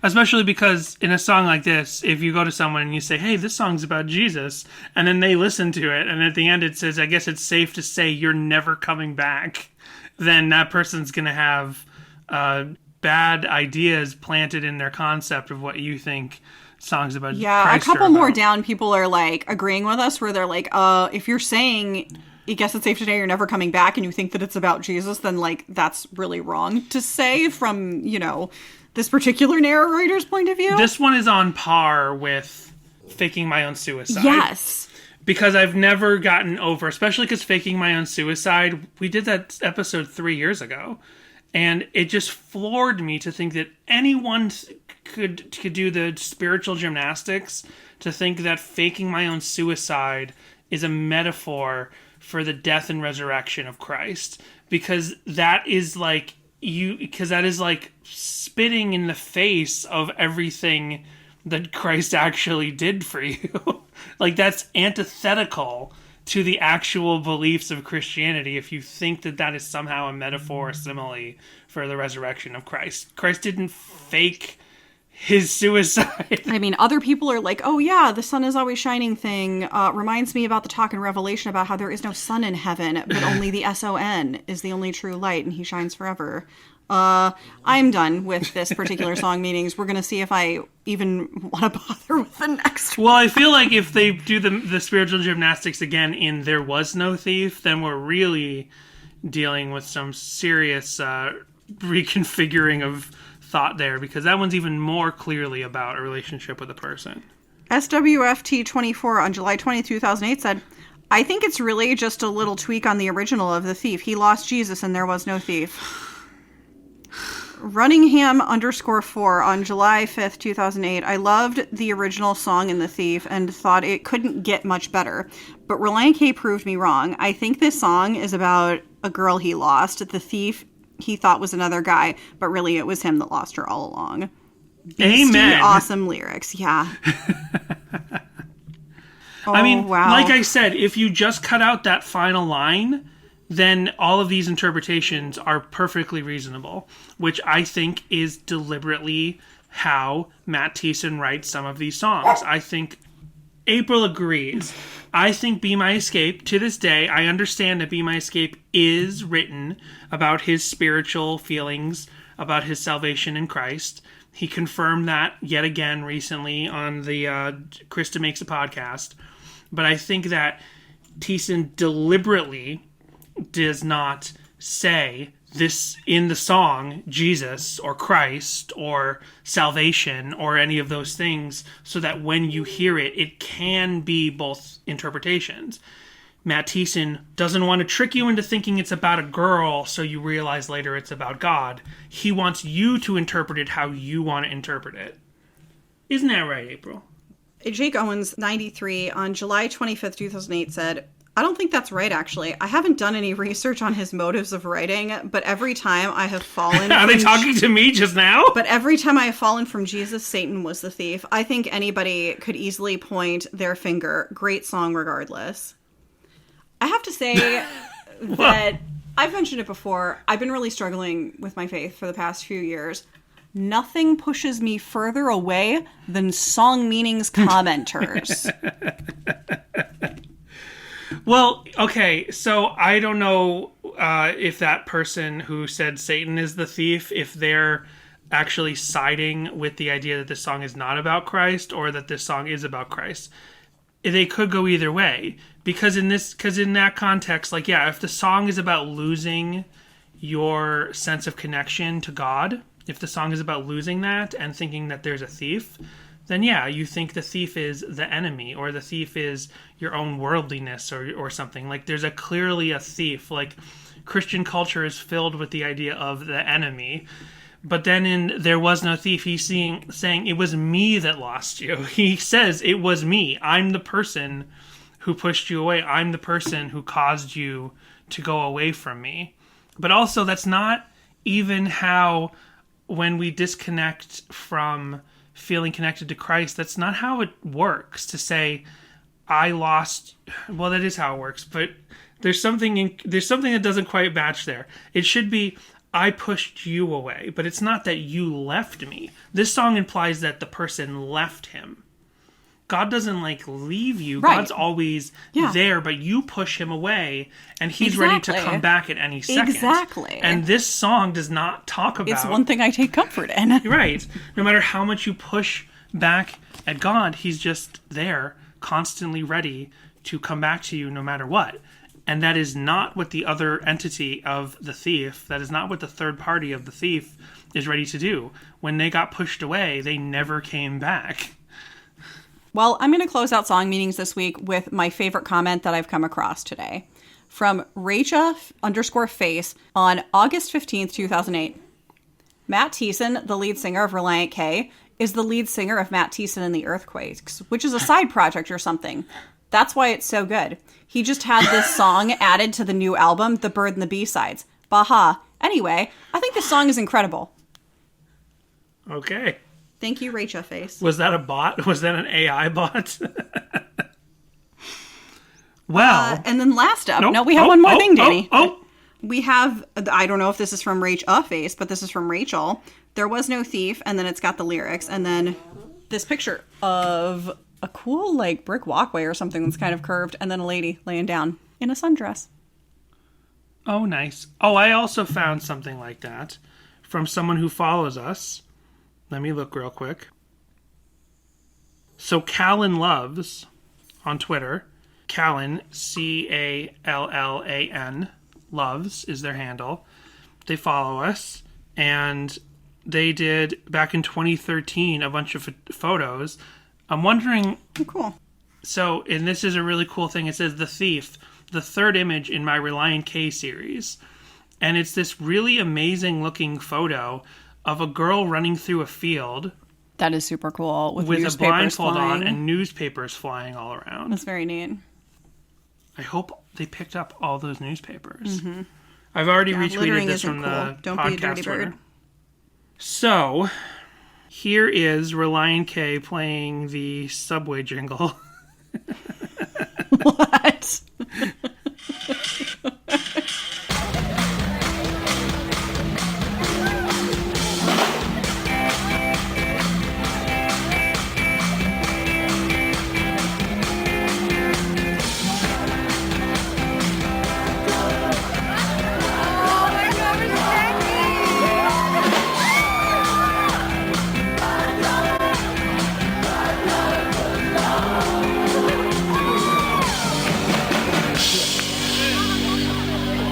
Especially because in a song like this, if you go to someone and you say, hey, this song's about Jesus, and then they listen to it, and at the end it says, I guess it's safe to say you're never coming back, then that person's going to have bad ideas planted in their concept of what you think songs about Yeah, Christ a couple are more about. down, people are, like, agreeing with us where they're like, if you're saying, I guess it's safe to say you're never coming back and you think that it's about Jesus, then, like, that's really wrong to say from, you know, this particular narrator's point of view. This one is on par with Faking My Own Suicide. Yes. Because I've never gotten over, especially because Faking My Own Suicide, we did that episode 3 years ago. And it just floored me to think that anyone could do the spiritual gymnastics to think that faking my own suicide is a metaphor for the death and resurrection of Christ. Because that is like spitting in the face of everything that Christ actually did for you. Like, that's antithetical to the actual beliefs of Christianity if you think that that is somehow a metaphor or simile for the resurrection of Christ. Christ didn't fake his suicide. I mean, other people are like, oh yeah, the sun is always shining thing reminds me about the talk in Revelation about how there is no sun in heaven, but only the S-O-N is the only true light and he shines forever. I'm done with this particular song meanings. We're going to see if I even want to bother with the next one. Well, I feel like if they do the spiritual gymnastics again in There Was No Thief, then we're really dealing with some serious reconfiguring of thought there, because that one's even more clearly about a relationship with a person. SWFT24 on July 20, 2008 said, I think it's really just a little tweak on the original of The Thief. He lost Jesus and there was no thief. Runningham_4 on July 5th, 2008. I loved the original song in The Thief and thought it couldn't get much better. But Relient K proved me wrong. I think this song is about a girl he lost. The thief he thought was another guy, but really it was him that lost her all along. Amen. Awesome lyrics. Yeah. I mean, wow. like I said, if you just cut out that final line, then all of these interpretations are perfectly reasonable, which I think is deliberately how Matt Thiessen writes some of these songs. I think April agrees. I think Be My Escape, to this day, I understand that Be My Escape is written about his spiritual feelings, about his salvation in Christ. He confirmed that yet again recently on the Krista Makes a Podcast. But I think that Thiessen deliberately does not say this in the song, Jesus or Christ or salvation or any of those things, so that when you hear it, it can be both interpretations. Matt Thiessen doesn't want to trick you into thinking it's about a girl so you realize later it's about God. He wants you to interpret it how you want to interpret it. Isn't that right, April? Jake Owens, 93, on July 25th, 2008, said, I don't think that's right, actually. I haven't done any research on his motives of writing, but every time I have fallen... Are they talking to me just now? But every time I have fallen from Jesus, Satan was the thief. I think anybody could easily point their finger. Great song regardless. I have to say that I've mentioned it before. I've been really struggling with my faith for the past few years. Nothing pushes me further away than song meanings commenters. Well, okay, so I don't know if that person who said Satan is the thief, if they're actually siding with the idea that this song is not about Christ or that this song is about Christ. They could go either way, because in that context, like, yeah, if the song is about losing your sense of connection to God, if the song is about losing that and thinking that there's a thief, then yeah, you think the thief is the enemy, or the thief is your own worldliness or something. Like, there's clearly a thief. Like, Christian culture is filled with the idea of the enemy. But then in There Was No Thief, he's saying, it was me that lost you. He says, it was me. I'm the person who pushed you away. I'm the person who caused you to go away from me. But also, that's not even how, when we disconnect from feeling connected to Christ, that's not how it works to say, I lost. Well, that is how it works, but there's something that doesn't quite match there. It should be, I pushed you away, but it's not that you left me. This song implies that the person left him. God doesn't leave you. Right. God's always there, but you push him away, and he's ready to come back at any second. Exactly. And this song does not talk about... It's one thing I take comfort in. Right. No matter how much you push back at God, he's just there, constantly ready to come back to you no matter what. And that is not what the other entity of the thief, that is not what the third party of the thief is ready to do. When they got pushed away, they never came back. Well, I'm going to close out song meanings this week with my favorite comment that I've come across today. From Rachel_face on August 15th, 2008. Matt Thiessen, the lead singer of Relient K, is the lead singer of Matt Thiessen and the Earthquakes, which is a side project or something. That's why it's so good. He just had this song added to the new album, The Bird and the B-Sides. Baha. Anyway, I think this song is incredible. Okay. Thank you, Rachel Face. Was that a bot? Was that an AI bot? Well. And then last up. No, we have one more thing, Danny. Oh. We have, I don't know if this is from Rachel Face, but this is from Rachel. There was no thief, and then it's got the lyrics, and then this picture of a cool, brick walkway or something that's kind of curved, and then a lady laying down in a sundress. Oh, nice. Oh, I also found something like that from someone who follows us. Let me look real quick. So Callan Loves on Twitter. Callan, Callan, Loves is their handle. They follow us, and they did, back in 2013, a bunch of photos. I'm wondering... Oh, cool. So, and this is a really cool thing. It says, The Thief, the third image in my Relient K series. And it's this really amazing looking photo of a girl running through a field. That is super cool. With a blindfold on and newspapers flying all around. That's very neat. I hope they picked up all those newspapers. Mm-hmm. I've already retweeted this from the Don't podcast be a dirty bird. Twitter. So, Here is Relient K playing the Subway jingle. What?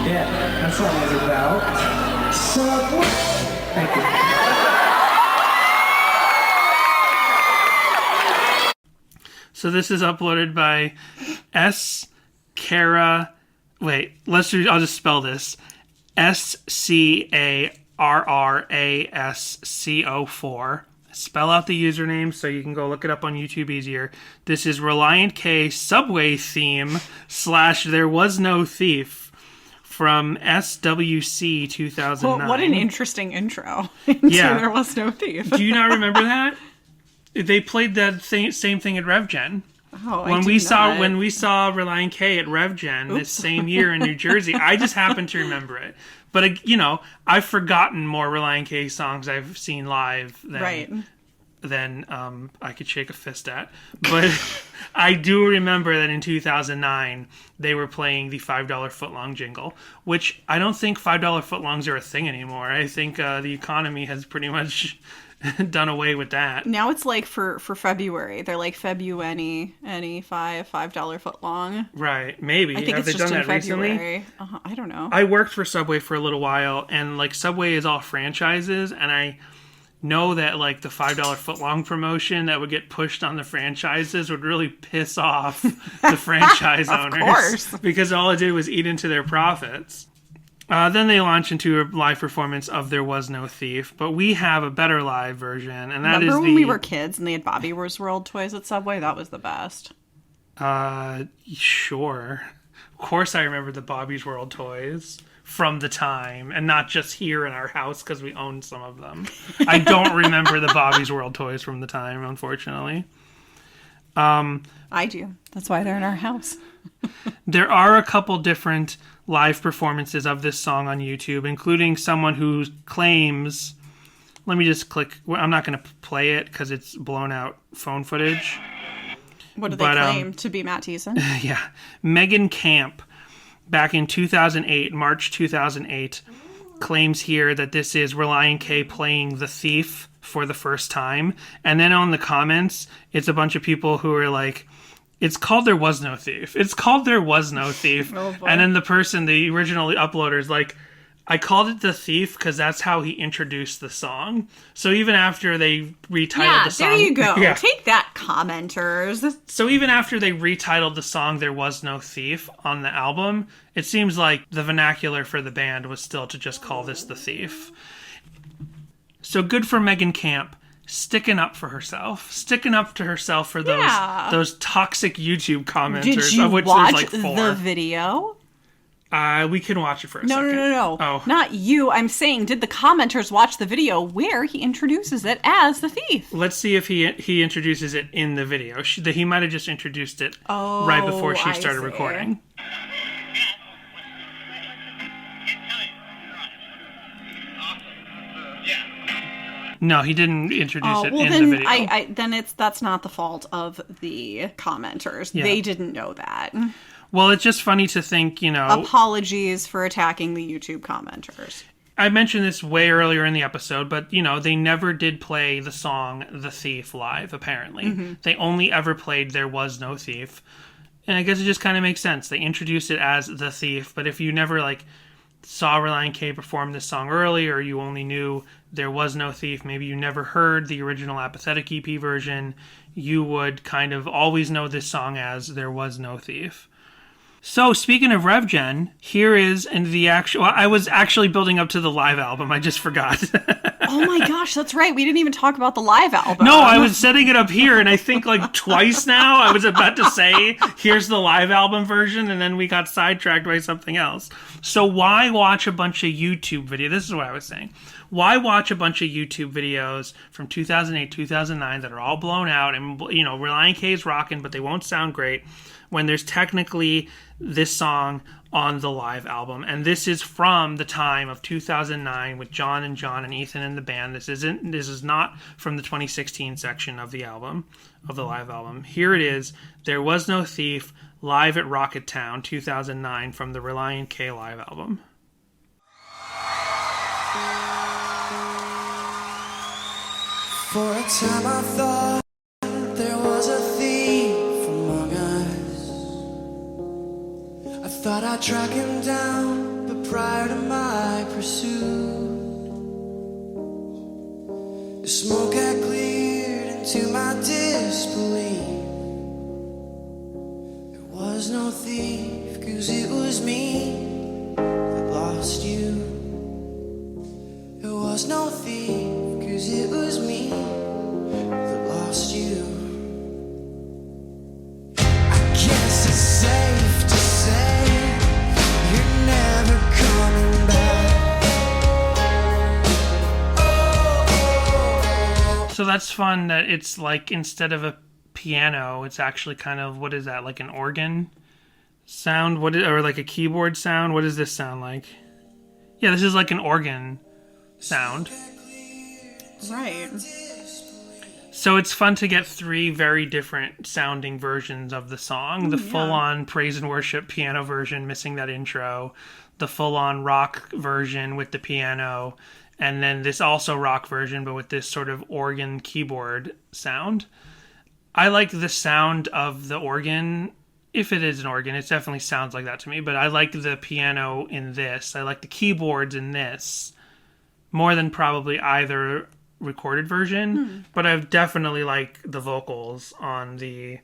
Yeah, that's what it was about. Subway. Thank you. So this is uploaded by S. Cara. Wait, I'll just spell this. SCARRASCO4. Spell out the username so you can go look it up on YouTube easier. This is Relient K Subway theme / There Was No Thief from SWC 2009. Well, what an interesting intro. Yeah. There Was No Thief. Do you not remember that? They played that same thing at RevGen. Oh, When we saw Relient K at RevGen this same year in New Jersey, I just happened to remember it. But I've forgotten more Relient K songs I've seen live than I could shake a fist at. But I do remember that in 2009 they were playing the $5 footlong jingle, which I don't think $5 footlongs are a thing anymore. I think the economy has pretty much done away with that. Now it's like for February. They're like Febu any $5 foot long. Right, maybe. I think Have it's they just done in that recently? February. I don't know. I worked for Subway for a little while, and like Subway is all franchises, and I know that like the $5 footlong promotion that would get pushed on the franchises would really piss off the franchise owners. Course. Because all it did was eat into their profits. Then they launch into a live performance of There Was No Thief, but we have a better live version, and that Remember is when we were kids and they had Bobby World toys at Subway? That was the best. Sure. Of course I remember the Bobby's World toys from the time, and not just here in our house because we owned some of them. I don't remember the Bobby's World toys from the time, unfortunately. I do. That's why they're in our house. There are a couple different live performances of this song on YouTube, including someone who claims... Let me just click... I'm not going to play it because it's blown out phone footage. What do they claim? To be Matt Thiessen? Yeah. Megan Camp, back in 2008, March 2008, claims here that this is Relient K playing The Thief for the first time. And then on the comments, it's a bunch of people who are like... It's called There Was No Thief. It's called There Was No Thief. Oh, boy. And then the original uploader is like, I called it The Thief because that's how he introduced the song. So even after they retitled the song... there you go. Yeah. Take that, commenters. So even after they retitled the song There Was No Thief on the album, it seems like the vernacular for the band was still to just call this The Thief. So good for Megan Camp. Sticking up for herself. Sticking up to herself for those toxic YouTube commenters, Did you of which watch there's like 4. the video? We can watch it for a second. No. Oh. Not you. I'm saying, did the commenters watch the video where he introduces it as the thief? Let's see if he introduces it in the video. He might have just introduced it right before she started recording. No, he didn't introduce it in the video. Then that's not the fault of the commenters. Yeah. They didn't know that. Well, it's just funny to think, Apologies for attacking the YouTube commenters. I mentioned this way earlier in the episode, but, they never did play the song The Thief live, apparently. Mm-hmm. They only ever played There Was No Thief. And I guess it just kind of makes sense. They introduced it as The Thief, but if you never, saw Relient K perform this song early, or you only knew There Was No Thief, maybe you never heard the original Apathetic EP version, you would kind of always know this song as There Was No Thief. So, speaking of RevGen, here is the actual... I was actually building up to the live album. I just forgot. Oh my gosh, that's right. We didn't even talk about the live album. No, I was setting it up here, and I think twice now I was about to say, here's the live album version, and then we got sidetracked by something else. So why watch a bunch of YouTube videos? This is what I was saying. why watch a bunch of YouTube videos from 2008, 2009 that are all blown out and, you know, Relient K is rocking, but they won't sound great when there's technically this song on the live album. And this is from the time of 2009 with John and Ethan in the band. This is not from the 2016 section of the album, of the live album. Here it is. There Was No Thief, live at Rocket Town, 2009, from the Relient K live album. For a time I thought there was a thief among us. I thought I'd track him down, but prior to my pursuit, the smoke had cleared into my disbelief. There was no thief, 'cause it was me that lost you. There was no thief, 'cause it was me that lost you. I guess it's safe to say you're never coming back. So that's fun that it's like, instead of a piano, it's actually kind of, what is that, like an organ sound? Or like a keyboard sound? What does this sound like? Yeah, this is like an organ sound. Right. So it's fun to get three very different sounding versions of the song. The full-on praise and worship piano version missing that intro, the full-on rock version with the piano, and then this also rock version but with this sort of organ keyboard sound. I like the sound of the organ. If it is an organ, it definitely sounds like that to me, but I like the piano in this. I like the keyboards in this more than probably either recorded version, but I've definitely like the vocals on the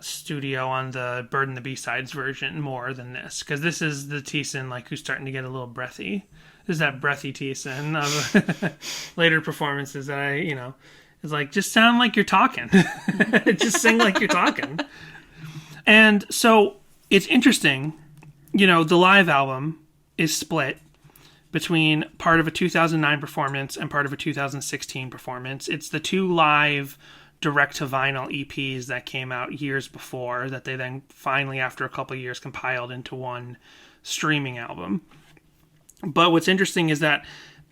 studio, on the Bird and the B-Sides version more than this, because this is the Thiessen like who's starting to get a little breathy. This is that breathy Thiessen of later performances that I, you know, is like, just sound like you're talking. Just sing like you're talking. And so it's interesting, you know, the live album is split between part of a 2009 performance and part of a 2016 performance. It's the two live direct-to-vinyl EPs that came out years before that they then finally, after a couple of years, compiled into one streaming album. But what's interesting is that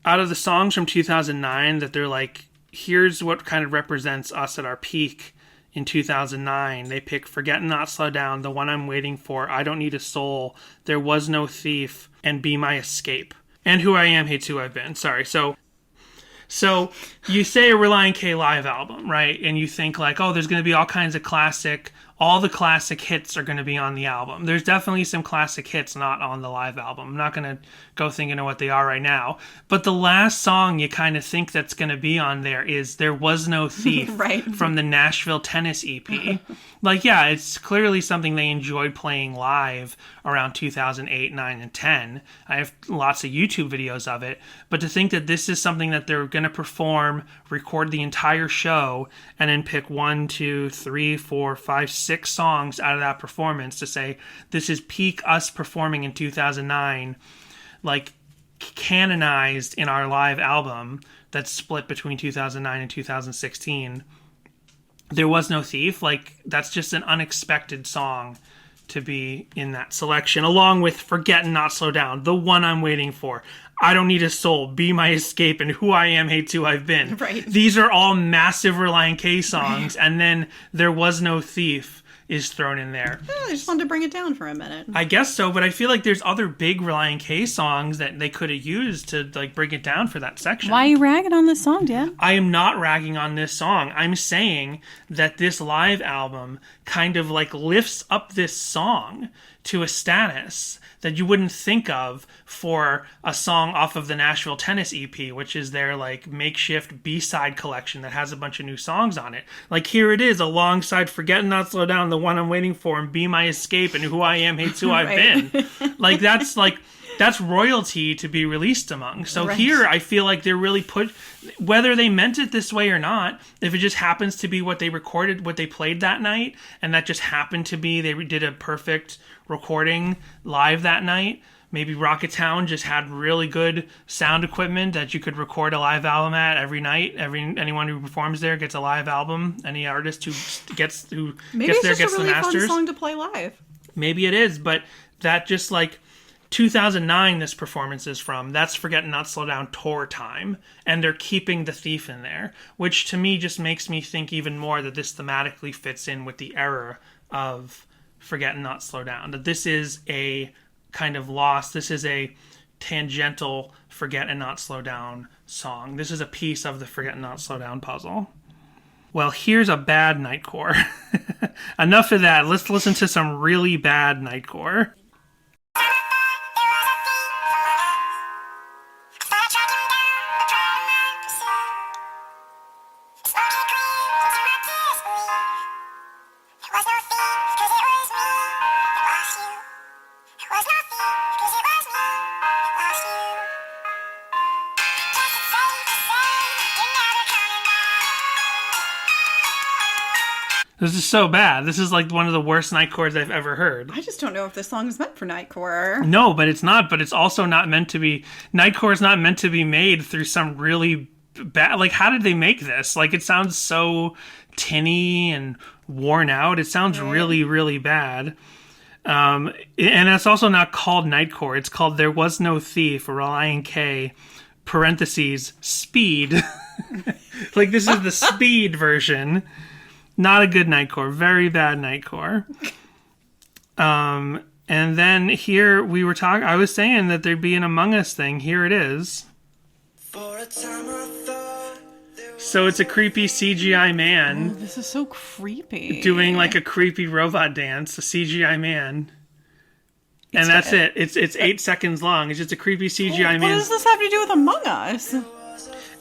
out of the songs from 2009 that they're like, here's what kind of represents us at our peak in 2009, they pick Forget and Not Slow Down, The One I'm Waiting For, I Don't Need a Soul, There Was No Thief, and Be My Escape. And Who I Am Hates Who I've Been. Sorry. So you say a Relient K live album, right? And you think like, oh, there's going to be all kinds of all the classic hits are going to be on the album. There's definitely some classic hits not on the live album. I'm not going to go thinking of what they are right now. But the last song you kind of think that's going to be on there is There Was No Thief Right. from the Nashville Tennis EP. Like, yeah, it's clearly something they enjoyed playing live around 2008, 9, and 10. I have lots of YouTube videos of it. But to think that this is something that they're going to perform, record the entire show, and then pick 1, 2, 3, 4, 5, 6 songs out of that performance to say, this is peak us performing in 2009, like canonized in our live album that's split between 2009 and 2016. There Was No Thief, like, that's just an unexpected song to be in that selection, along with Forget and Not Slow Down, The One I'm Waiting For, I Don't Need a Soul, Be My Escape, and Who I Am Hates Who I've Been. Right. These are all massive Relient K songs, and then There Was No Thief is thrown in there. I just wanted to bring it down for a minute. I guess so, but I feel like there's other big Relient K songs that they could have used to like bring it down for that section. Why are you ragging on this song, Dan? I am not ragging on this song. I'm saying that this live album kind of like lifts up this song to a status that you wouldn't think of for a song off of the Nashville Tennis EP, which is their like makeshift B-side collection that has a bunch of new songs on it. Like, here it is alongside Forget and Not Slow Down, The One I'm Waiting For, and Be My Escape, and Who I Am Hates Who I've Been. That's royalty to be released among. So Right. Here I feel like they're really whether they meant it this way or not, if it just happens to be what they recorded, what they played that night, and that just happened to be, they did a perfect recording live that night, Maybe Rocketown just had really good sound equipment that you could record a live album at every night. Anyone who performs there gets a live album. Any artist who gets there gets the masters. Maybe it's just a really fun song to play live. Maybe it is, but that just like 2009 this performance is from. That's Forget Not Slow Down tour time, and they're keeping The Thief in there, which to me just makes me think even more that this thematically fits in with the era of Forget Not Slow Down. That this is a kind of lost, this is a tangential Forget and Not Slow Down song. This is a piece of the Forget Not Slow Down puzzle. Well, here's a bad Nightcore. Enough of that. Let's listen to some really bad Nightcore. This is so bad. This is like one of the worst Nightcores I've ever heard. I just don't know if this song is meant for Nightcore. No, but it's not. But it's also not meant to be. Nightcore is not meant to be made through some really bad. Like, how did they make this? Like, it sounds so tinny and worn out. It sounds really, really bad. And it's also not called Nightcore. It's called There Was No Thief, Relient K, parentheses, Speed. Like, this is the Speed version. Not a good Nightcore. Very bad Nightcore. And then here we were talking. I was saying that there'd be an Among Us thing. Here it is. So it's a creepy CGI man. Oh, this is so creepy. Doing like a creepy robot dance. A CGI man. And that's it. It's 8 seconds long. It's just a creepy CGI man. What does this have to do with Among Us?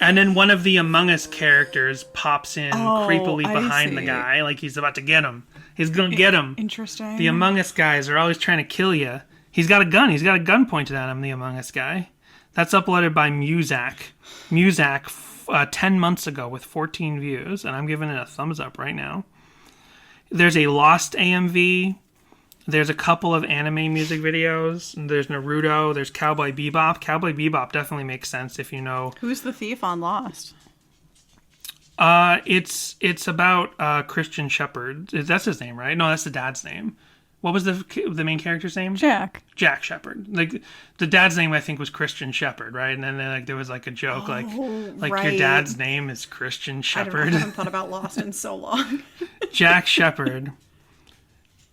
And then one of the Among Us characters pops in creepily behind the guy, like he's about to get him. He's going to get him. Interesting. The Among Us guys are always trying to kill you. He's got a gun. He's got a gun pointed at him, the Among Us guy. That's uploaded by Muzak. 10 months ago with 14 views, and I'm giving it a thumbs up right now. There's a Lost AMV. There's a couple of anime music videos. There's Naruto. There's Cowboy Bebop. Cowboy Bebop definitely makes sense if you know. Who's the thief on Lost? It's about Christian Shepherd. That's his name, right? No, that's the dad's name. What was the main character's name? Jack Shepherd. Like the dad's name, I think, was Christian Shepherd, right? And then like there was like a joke, like right. Your dad's name is Christian Shepherd. I haven't thought about Lost in so long. Jack Shepherd.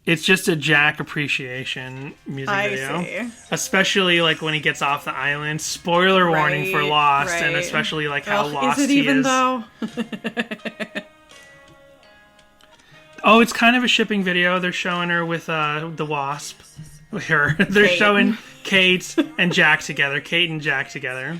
It's just a Jack appreciation music video. See. Especially like when he gets off the island. Spoiler warning for Lost, and especially like how lost is it he even is. Though? Oh, it's kind of a shipping video. They're showing her with the Wasp. They're Kate. showing Kate and Jack together. Kate and Jack together.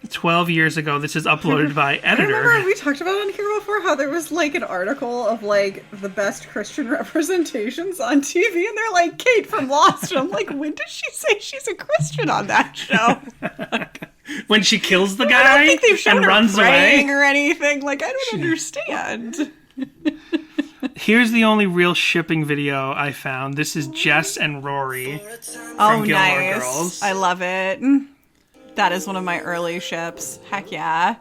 12 years ago. This is uploaded by editor. Remember we talked about on here before how there was like an article of like the best Christian representations on TV, and they're like Kate from Lost. And I'm like, when did she say she's a Christian on that show? When she kills the guy I don't think they've shown and her runs praying away or anything. Like, I don't understand. Here's the only real shipping video I found. This is Jess and Rory from Gilmore nice. Girls. I love it. That is one of my early ships. Heck yeah.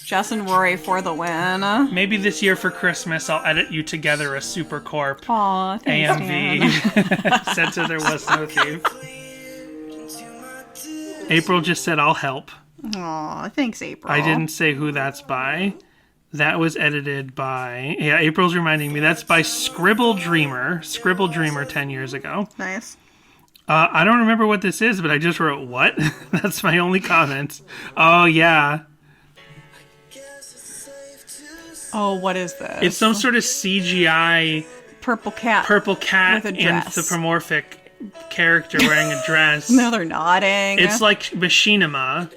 Jess and Rory for the win. Maybe this year for Christmas I'll edit you together a Super Corp Aw, thanks, AMV. Said so there was no thief. April just said I'll help. Aw, thanks, April. I didn't say who that's by. That was edited by... Yeah, April's reminding me. That's by Scribble Dreamer. Scribble Dreamer 10 years ago. Nice. I don't remember what this is, but I just wrote, what? That's my only comment. Oh, yeah. Oh, what is this? It's some sort of CGI... Purple cat with a dress. Anthropomorphic character wearing a dress. No, they're nodding. It's like machinima.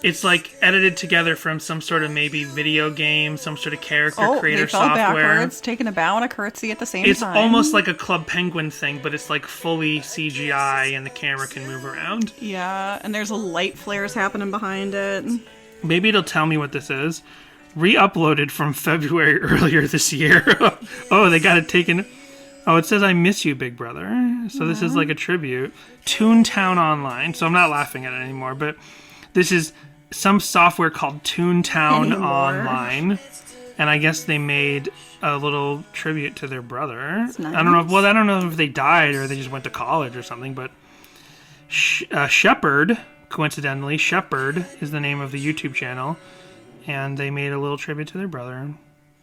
It's like edited together from some sort of maybe video game, some sort of character creator they fell software. backwards, taking a bow and a curtsy at the same It's time. almost like a Club Penguin thing, but it's like fully CGI and the camera can move around. Yeah, and there's light flares happening behind it. Maybe it'll tell me what this is. Re-uploaded from February earlier this year. Oh, they got it taken. Oh, it says I miss you, Big Brother. So this is like a tribute. Toontown Online. So I'm not laughing at it anymore, but this is some software called Toontown Online. And I guess they made a little tribute to their brother. That's nice. I don't know. Well, I don't know if they died or they just went to college or something, but Shepherd, coincidentally, Shepherd is the name of the YouTube channel. And they made a little tribute to their brother.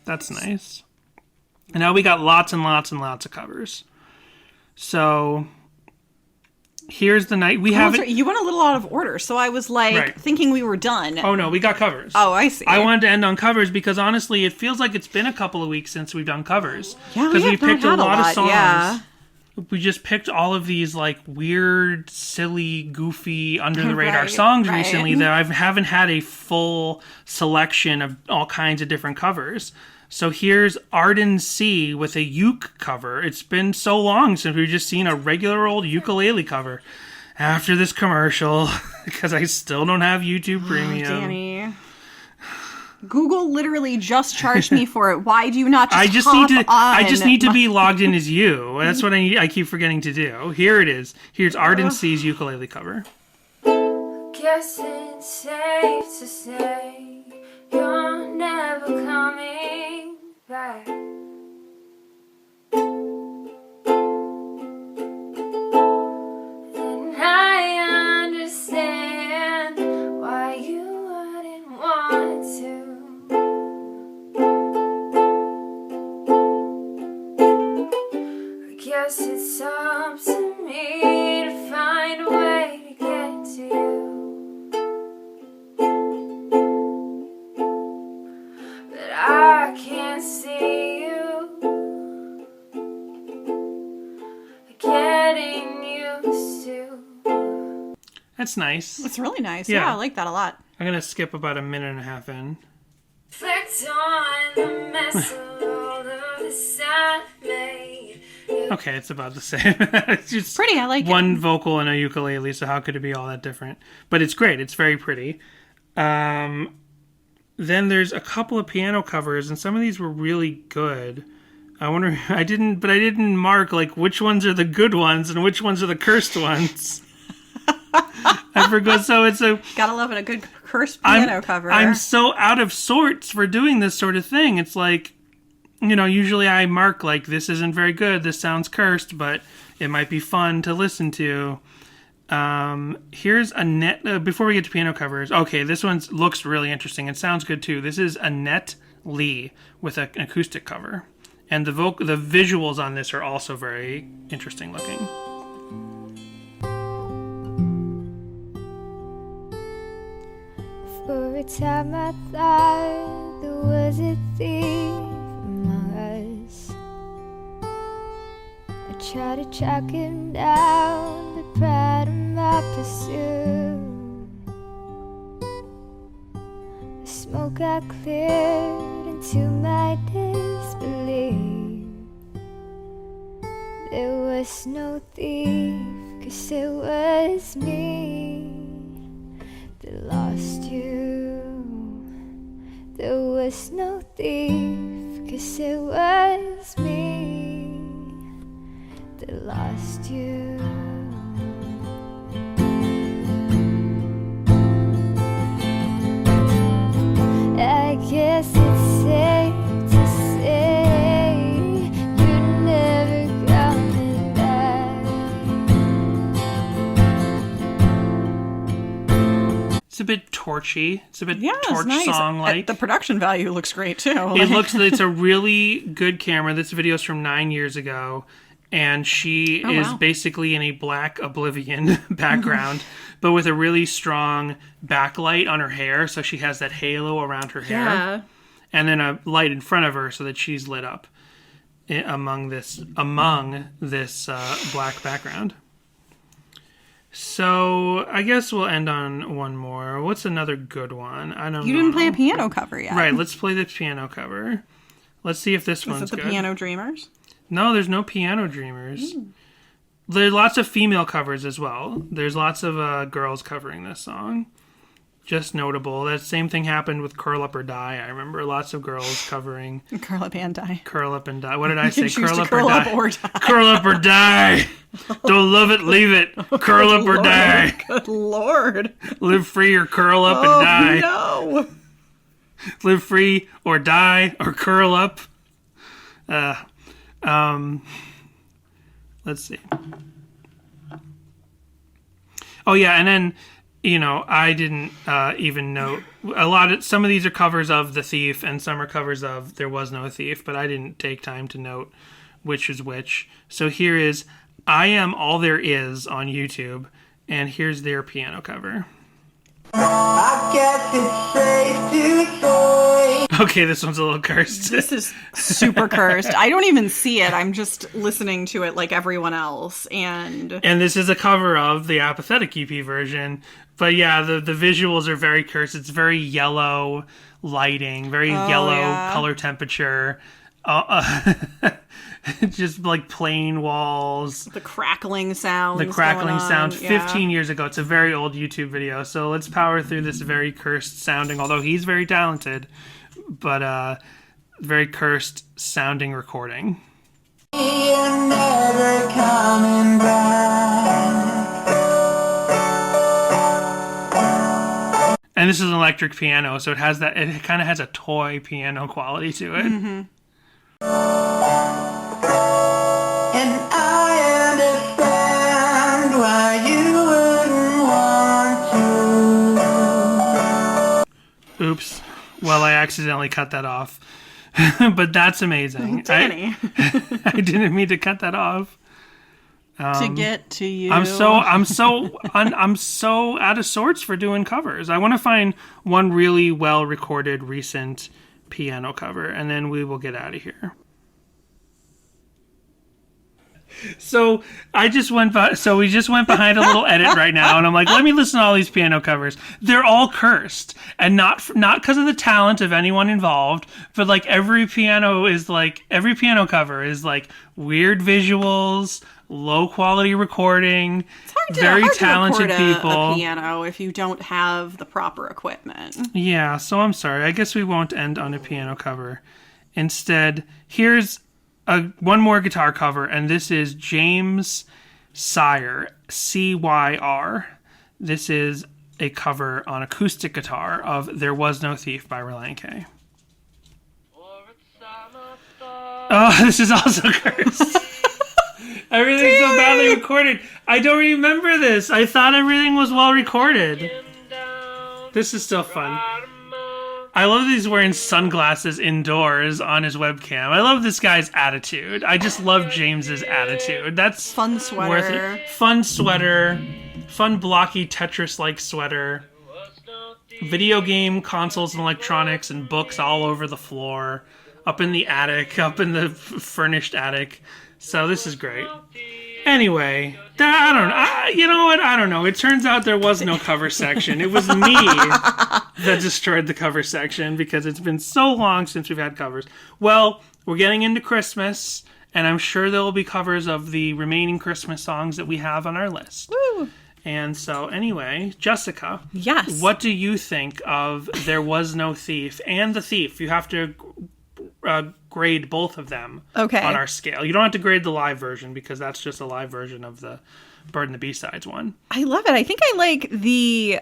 That's nice. And now we got lots and lots and lots of covers. So here's the night we have. You went a little out of order, so I was like thinking we were done. Oh no, we got covers. Oh, I see. I wanted to end on covers because honestly, it feels like it's been a couple of weeks since we've done covers. Yeah, because we picked a lot of songs. Yeah. We just picked all of these like weird, silly, goofy, under the radar songs recently that I haven't had a full selection of all kinds of different covers. So here's Arden C with a uke cover. It's been so long since we've just seen a regular old ukulele cover. After this commercial, because I still don't have YouTube Premium. Danny. Google literally just charged me for it. Why do you not just I just need to be logged in as you. That's what I keep forgetting to do. Here it is. Here's Arden C's ukulele cover. Guess it's safe to say you're never coming back. And I understand why you wouldn't want to. I guess it's up to me to find a way to get to you. I can't see you getting used to. That's nice. It's really nice. Yeah. Yeah, I like that a lot. I'm going to skip about a minute and a half in. Reflect on the mess of all of this I made. Okay, it's about the same. It's just Pretty, I like one vocal and a ukulele, so how could it be all that different? But it's great. It's very pretty. Then there's a couple of piano covers, and some of these were really good. I wonder, I didn't mark like which ones are the good ones and which ones are the cursed ones. I forgot. So it's a Gotta love it, a good cursed piano cover. I'm so out of sorts for doing this sort of thing. It's like, usually I mark like this isn't very good. This sounds cursed, but it might be fun to listen to. Here's Annette. Before we get to piano covers, okay, this one looks really interesting. It sounds good too. This is Annette Lee with an acoustic cover, and the visuals on this are also very interesting looking. For a time I thought there was a thief among us. I tried to track him down, but proud of my pursuit. The smoke I cleared into my disbelief. There was no thief, 'cause it was me that lost you. There was no thief, 'cause it was me that lost you. I guess it's safe to say you're never coming back. It's a bit torchy. It's a bit Yeah, it's torch nice. song like. The production value looks great too. It's a really good camera. This video's from 9 years ago, and she is wow. basically in a black Oblivion background, but with a really strong backlight on her hair, so she has that halo around her hair, Yeah. and then a light in front of her so that she's lit up among this black background. So I guess we'll end on one more. What's another good one? I don't know. You didn't play a piano cover yet. Right, let's play the piano cover. Let's see if this Is one's it the good. Piano Dreamers? No, there's no Piano Dreamers. There's lots of female covers as well. There's lots of girls covering this song. Just notable. That same thing happened with Curl Up or Die. I remember lots of girls covering Curl up and die. Curl Up and Die. What did I say? You can choose Curl to Up curl or up Die. or die. Curl Up or Die. Don't love it, leave it. Curl Up or Lord. Die. Good Lord. Live free or curl up and die. No. Live free or die or curl up. Let's see. Oh yeah, and then I didn't even know some of these are covers of The Thief and some are covers of There Was No Thief, but I didn't take time to note which is which. So here is I Am All There Is on YouTube, and here's their piano cover. I guess it's safe to say. Okay, this one's a little cursed. This is super cursed. I don't even see it. I'm just listening to it like everyone else. And this is a cover of the Apathetic EP version. But yeah, the visuals are very cursed. It's very yellow lighting, very yellow color temperature. Just like plain walls. the crackling sound. 15 years ago. It's a very old YouTube video. So let's power through this very cursed sounding, although he's very talented, but very cursed sounding recording. You're never coming back. And this is an electric piano, so it kind of has a toy piano quality to it. Mm-hmm. And I understand why you wouldn't want to. Oops. Well, I accidentally cut that off. But that's amazing. Danny. I didn't mean to cut that off. To get to you. I'm so out of sorts for doing covers. I want to find one really well recorded recent piano cover, and then we will get out of here. So we just went behind a little edit right now, and I'm like, let me listen to all these piano covers. They're all cursed, and not because of the talent of anyone involved, but like every piano cover is like weird visuals, low quality recording, very talented people. A piano if you don't have the proper equipment. Yeah, so I'm sorry. I guess we won't end on a piano cover. Instead, here's one more guitar cover, and this is James Cyr, Cyr. This is a cover on acoustic guitar of There Was No Thief by Relient K. Oh, this is also cursed. Everything's so badly recorded. I don't remember this. I thought everything was well recorded. This is still fun. I love that he's wearing sunglasses indoors on his webcam. I love this guy's attitude. I just love James's attitude. That's Fun sweater. worth it. Fun sweater. Fun blocky Tetris-like sweater. Video game consoles and electronics and books all over the floor. Up in the attic. Up in the furnished attic. So this is great. Anyway, I don't know. You know what? I don't know. It turns out there was no cover section. It was me that destroyed the cover section because it's been so long since we've had covers. Well, we're getting into Christmas, and I'm sure there will be covers of the remaining Christmas songs that we have on our list. Woo! And so, anyway, Jessica. Yes. What do you think of There Was No Thief and The Thief? You have to grade both of them on our scale. You don't have to grade the live version because that's just a live version of the Bird and the B-Sides one. I love it. I think I like the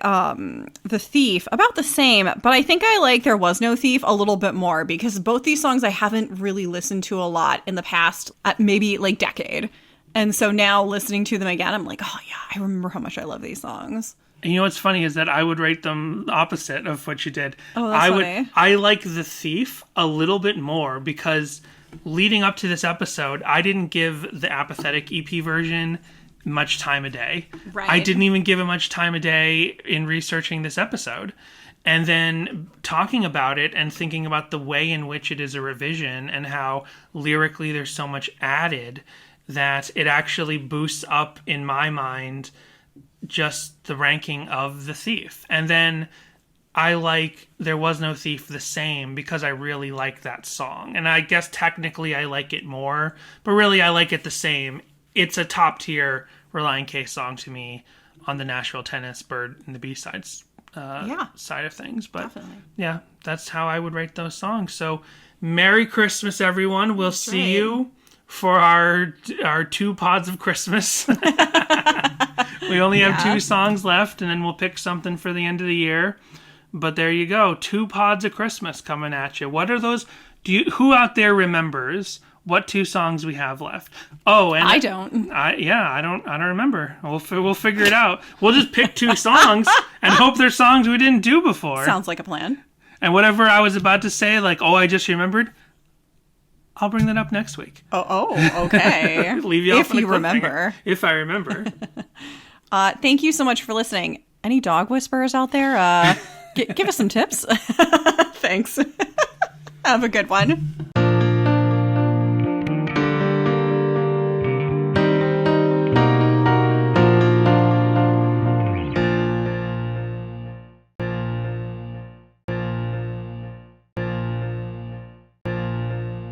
Thief about the same, but I think I like There Was No Thief a little bit more because both these songs I haven't really listened to a lot in the past, maybe like decade. And so now listening to them again, I'm like, oh yeah, I remember how much I love these songs. And you know what's funny is that I would rate them opposite of what you did. Oh, that's funny. I like The Thief a little bit more because leading up to this episode, I didn't give the Apathetic EP version much time of day. Right. I didn't even give it much time of day in researching this episode. And then talking about it and thinking about the way in which it is a revision and how lyrically there's so much added that it actually boosts up, in my mind, just the ranking of The Thief. And then I like There Was No Thief the same because I really like that song. And I guess technically I like it more, but really I like it the same. It's a top tier Relient K song to me on the Nashville Tennis Bird and the B-Sides side of things. But Definitely. yeah, that's how I would rate those songs. So Merry Christmas, everyone. We'll see you for our 2 pods of Christmas. We only have 2 songs left, and then we'll pick something for the end of the year. But there you go, 2 pods of Christmas coming at you. What are those? Who out there remembers what 2 songs we have left? Oh, and I don't. I don't remember. We'll figure it out. We'll just pick 2 songs and hope they're songs we didn't do before. Sounds like a plan. And whatever I was about to say, like, I just remembered, I'll bring that up next week. Oh, okay. Leave you off If on a you cliffhanger. remember. If I remember. Thank you so much for listening. Any dog whisperers out there? Give us some tips. Thanks. Have a good one.